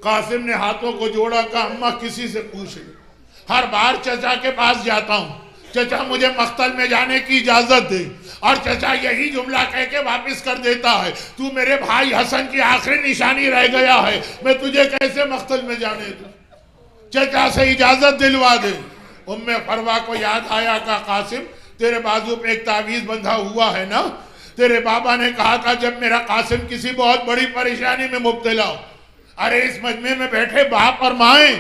قاسم نے ہاتھوں کو جوڑا، کہا اماں کسی سے پوچھ لیں، ہر بار چچا کے پاس جاتا ہوں، چچا مجھے مقتل میں جانے کی اجازت دے، اور چچا یہی جملہ کہہ کے واپس کر دیتا ہے، تو میرے بھائی حسن کی آخری نشانی رہ گیا ہے، میں تجھے کیسے مقتل میں جانے دوں؟ چچا سے اجازت دلوا دے۔ ام فروہ کو یاد آیا، کہا قاسم تیرے بازو پہ ایک تعویذ بندھا ہوا ہے نا، تیرے بابا نے کہا تھا جب میرا قاسم کسی بہت بڑی پریشانی میں مبتلا ہو۔ ارے اس مجمع میں بیٹھے باپ اور مائیں،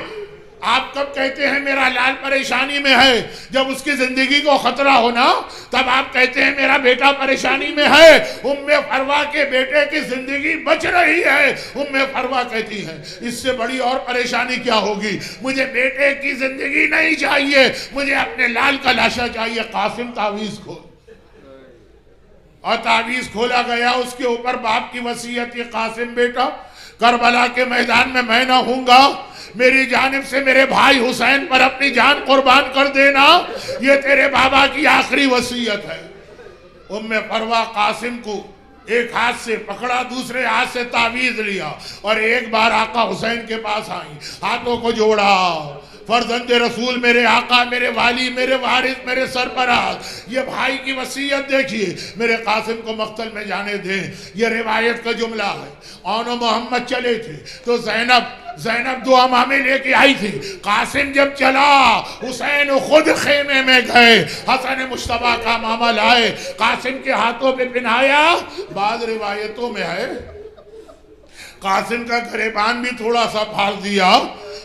آپ کب کہتے ہیں میرا لال پریشانی میں ہے؟ جب اس کی زندگی کو خطرہ ہونا تب آپ کہتے ہیں میرا بیٹا پریشانی میں ہے۔ ام فروہ کے بیٹے کی زندگی بچ رہی ہے، ام فروہ کہتی ہیں اس سے بڑی اور پریشانی کیا ہوگی؟ مجھے بیٹے کی زندگی نہیں چاہیے، مجھے اپنے لال کا لاشا چاہیے۔ قاسم تعویذ کھول، اور تعویذ کھولا گیا، اس کے اوپر باپ کی وصیت تھی، قاسم بیٹا کربلا کے میدان میں میں نہ ہوں گا، میری جانب سے میرے بھائی حسین پر اپنی جان قربان کر دینا، یہ تیرے بابا کی آخری وصیت ہے۔ ام فروہ قاسم کو ایک ہاتھ سے پکڑا، دوسرے ہاتھ سے تعویذ لیا، اور ایک بار آقا حسین کے پاس آئی، ہاتھوں کو جوڑا، فرزند رسول، میرے آقا، میرے والی، میرے وارث، میرے سرپرست، یہ بھائی کی وصیت دیکھیے، میرے قاسم کو مقتل میں جانے دیں۔ یہ روایت کا جملہ ہے۔ آن و محمد چلے تھے تو زینب دو امامے لے کے آئی تھی۔ قاسم جب چلا، حسین خود خیمے میں گئے، حسن مصطفیٰ کا امامہ لائے، قاسم کے ہاتھوں پہ پہنایا۔ بعض روایتوں میں ہے قاسم کا گریبان بھی تھوڑا سا پھاڑ دیا۔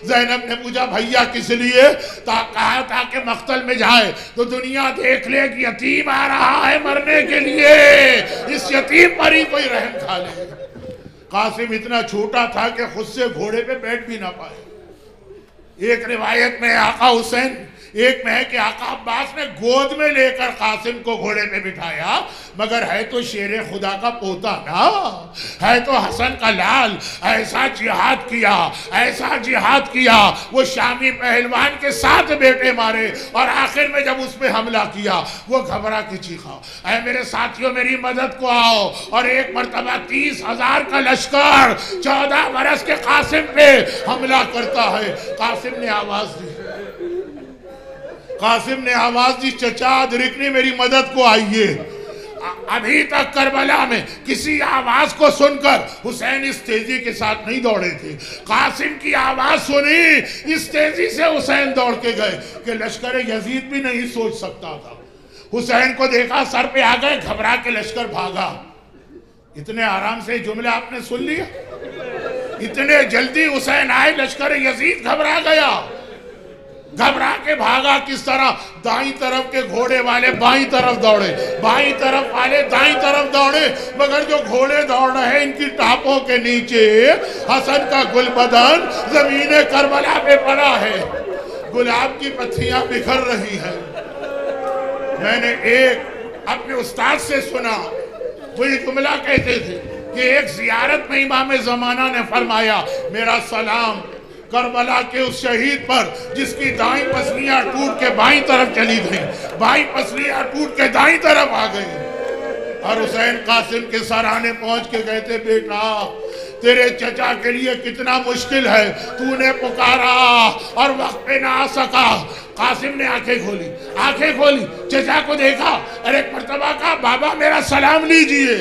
زینب نے پوچھا بھیا کس لیے؟ کہا تاکہ مقتل میں جائے تو دنیا دیکھ لے کہ یتیم آ رہا ہے مرنے کے لیے، اس یتیم پر ہی کوئی رحم کھا لے۔ قاسم اتنا چھوٹا تھا کہ خود سے گھوڑے پہ بیٹھ بھی نہ پائے۔ ایک روایت میں آقا حسین، ایک میں ہے کہ آقا عباس نے گود میں لے کر قاسم کو گھوڑے پہ بٹھایا، مگر ہے تو شیر خدا کا پوتا نا، ہے تو حسن کا لال۔ ایسا جہاد کیا، ایسا جہاد کیا، وہ شامی پہلوان کے 7 بیٹے مارے، اور آخر میں جب اس پہ حملہ کیا وہ گھبرا کے چیخا، اے میرے ساتھیوں میری مدد کو آؤ، اور ایک مرتبہ 30,000 کا لشکر 14 برس کے قاسم پہ حملہ کرتا ہے۔ قاسم نے آواز دی چچا ادرکنی میری مدد کو آئیے۔ ابھی تک کربلا میں کسی آواز کو سن کر حسین اس تیزی کے ساتھ نہیں دوڑے تھے۔ قاسم کی آواز سنی، اس تیزی سے حسین دوڑ کے گئے کہ لشکر یزید بھی نہیں سوچ سکتا تھا۔ حسین کو دیکھا، سر پہ آ گئے، گھبرا کے لشکر بھاگا۔ اتنے آرام سے جملے آپ نے سن لیا؟ اتنے جلدی حسین آئے، لشکر یزید گھبرا گیا۔ گھبرا کے بھاگا کس طرح؟ دائیں طرف کے گھوڑے والے بائیں طرف دوڑے، بائیں طرف والے دائیں طرف دوڑے، مگر جو گھوڑے دوڑ رہے ہیں ان کی ٹاپوں کے نیچے حسن کا گل بدن زمین کربلا پہ پڑا ہے، گلاب کی پتیاں بکھر رہی ہیں۔ میں نے ایک اپنے استاد سے سنا، وہ یہ جملہ کہتے تھے کہ ایک زیارت میں امام زمانہ نے فرمایا، میرا سلام کربلا کے اس شہید پر جس کی دائیں پسلیاں ٹوٹ کے بائیں طرف چلی گئیں، بائیں پسلیاں ٹوٹ کے دائیں طرف آ گئیں۔ اور حسین قاسم کے سرانے پہنچ کے کہتے، بیٹا تیرے چچا کے لیے کتنا مشکل ہے، تو نے پکارا اور وقت پہ نہ آ سکا۔ قاسم نے آنکھیں کھولی، چچا کو دیکھا اور ایک مرتبہ کہا، بابا میرا سلام لیجئے۔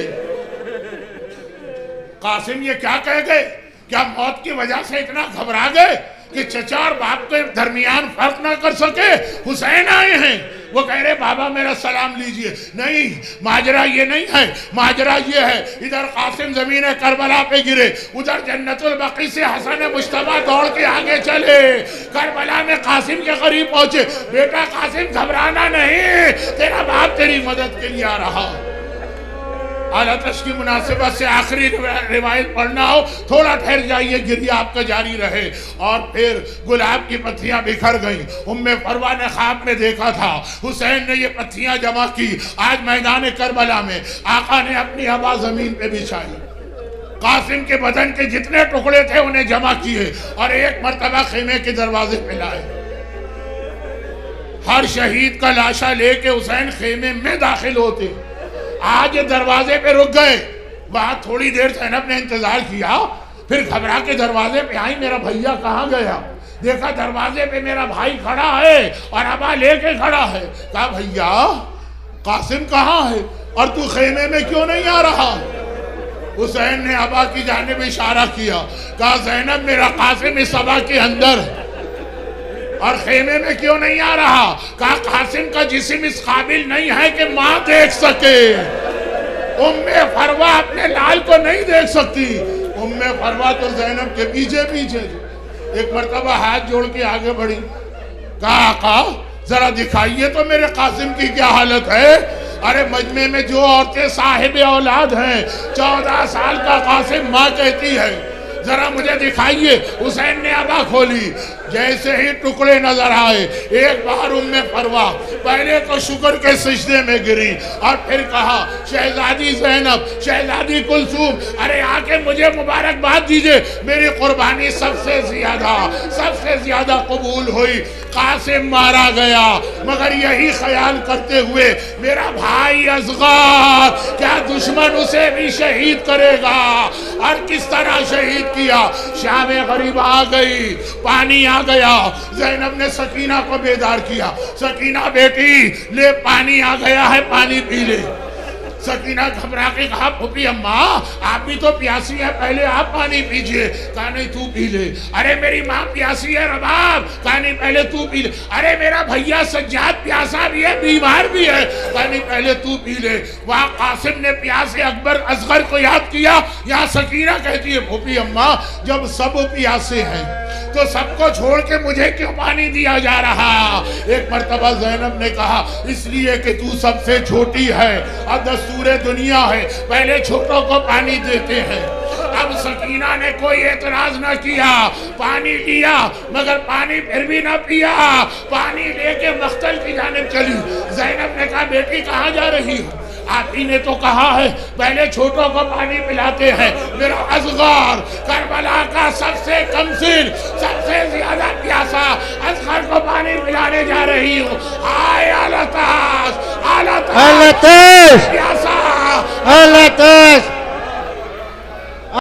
قاسم یہ کیا کہہ گئے؟ کیا موت کی وجہ سے اتنا گھبرا گئے کہ چچا اور باپ کے درمیان فرق نہ کر سکے؟ حسین آئے ہیں، وہ کہہ رہے بابا میرا سلام لیجئے۔ نہیں، ماجرا یہ نہیں ہے، ماجرا یہ ہے، ادھر قاسم زمین کربلا پہ گرے، ادھر جنت البقیع سے حسن مصطفیٰ دوڑ کے آگے چلے، کربلا میں قاسم کے قریب پہنچے۔ بیٹا قاسم گھبرانا نہیں، تیرا باپ تیری مدد کے لیے آ رہا۔ اعلیٰ تشک کی مناسبت سے آخری روایت پڑھنا ہو، تھوڑا ٹھہر جائیے، گریہ آپ کا جاری رہے۔ اور پھر گلاب کی پتیاں بکھر گئیں۔ ام فروہ نے خواب میں دیکھا تھا، حسین نے یہ پتیاں جمع کی، آج میدان کربلا میں آقا نے اپنی ہوا زمین پہ بچھائی، قاسم کے بدن کے جتنے ٹکڑے تھے انہیں جمع کیے اور ایک مرتبہ خیمے کے دروازے پہ لائے۔ ہر شہید کا لاشا لے کے حسین خیمے میں داخل ہوتے، آج دروازے پہ رک گئے۔ وہاں تھوڑی دیر زینب نے انتظار کیا، پھر گھبرا کے دروازے پہ آئی، میرا بھیا کہاں گیا؟ دیکھا دروازے پہ میرا بھائی کھڑا ہے اور ابا لے کے کھڑا ہے۔ کہا بھیا قاسم کہاں ہے اور تو خیمے میں کیوں نہیں آ رہا؟ حسین نے ابا کی جانب اشارہ کیا، کہا زینب میرا قاسم اس ابا کے اندر ہے اور خیمے میں کیوں نہیں آ رہا؟ کہا قاسم کا جسم اس قابل نہیں ہے کہ ماں دیکھ سکے، ام فروہ اپنے لال کو نہیں دیکھ سکتی۔ ام فروہ تو زینب کے پیچھے ایک مرتبہ ہاتھ جوڑ کے آگے بڑھی، کہا آقا ذرا دکھائیے تو میرے قاسم کی کیا حالت ہے۔ ارے مجمع میں جو عورتیں صاحب اولاد ہیں، 14 سال کا قاسم ماں کہتی ہے، ذرا مجھے دکھائیے۔ حسین نے ابا کھولی، جیسے ہی ٹکڑے نظر آئے، ایک بار ام فروہ پہلے تو شکر کے سجدے میں گری اور پھر کہا شہزادی زینب، شہزادی کلثوم، ارے آ کے مجھے مبارکباد دیجئے، میری قربانی سب سے زیادہ قبول ہوئی۔ قاسم مارا گیا، مگر یہی خیال کرتے ہوئے میرا بھائی اصغر کیا دشمن اسے بھی شہید کرے گا؟ اور کس طرح شہید کیا؟ شام غریب آ گئی، پانی آ گیا، زینب نے سکینہ کو بیدار کیا، سکینہ بیٹی لے پانی آ گیا ہے، پانی پی لے۔ سکینہ گھبرا کے کہا پھوپھی اماں آپ بھی تو پیاسی ہے، پہلے آپ پانی پیجئے۔ کہا نہیں تو پی لے۔ ارے میری ماں پیاسی ہے رباب۔ کہا نہیں پہلے تو پی لے۔ ارے میرا بھیا سجاد پیاسا بھی ہے، بیمار بھی ہے۔ کہا نہیں پہلے تو پی لے۔ وہاں قاسم نے پیاسے اکبر اصغر کو یاد کیا، یہاں سکینہ کہتی ہے پھوپھی اماں جب سب پیاسے ہیں تو سب کو چھوڑ کے مجھے کیوں پانی دیا جا رہا؟ ایک مرتبہ زینب نے کہا اس لیے کہ تو سب سے چھوٹی ہے اور دستور دنیا ہے، پہلے چھوٹوں کو پانی دیتے ہیں۔ اب سکینہ نے کوئی اعتراض نہ کیا، پانی لیا مگر پانی پھر بھی نہ پیا، پانی لے کے مقتل کی جانب چلی۔ زینب نے کہا بیٹی کہاں جا رہی ہو؟ آپ ہی نے تو کہا ہے پہلے چھوٹوں کو پانی پلاتے ہیں، میرا اصغر کربلا کا سب سے کم سن، سب سے زیادہ پیاسا اصغر کو پانی پلانے جا رہی ہوں۔ آئے آلتاش آلتاش پیاسا آلتاش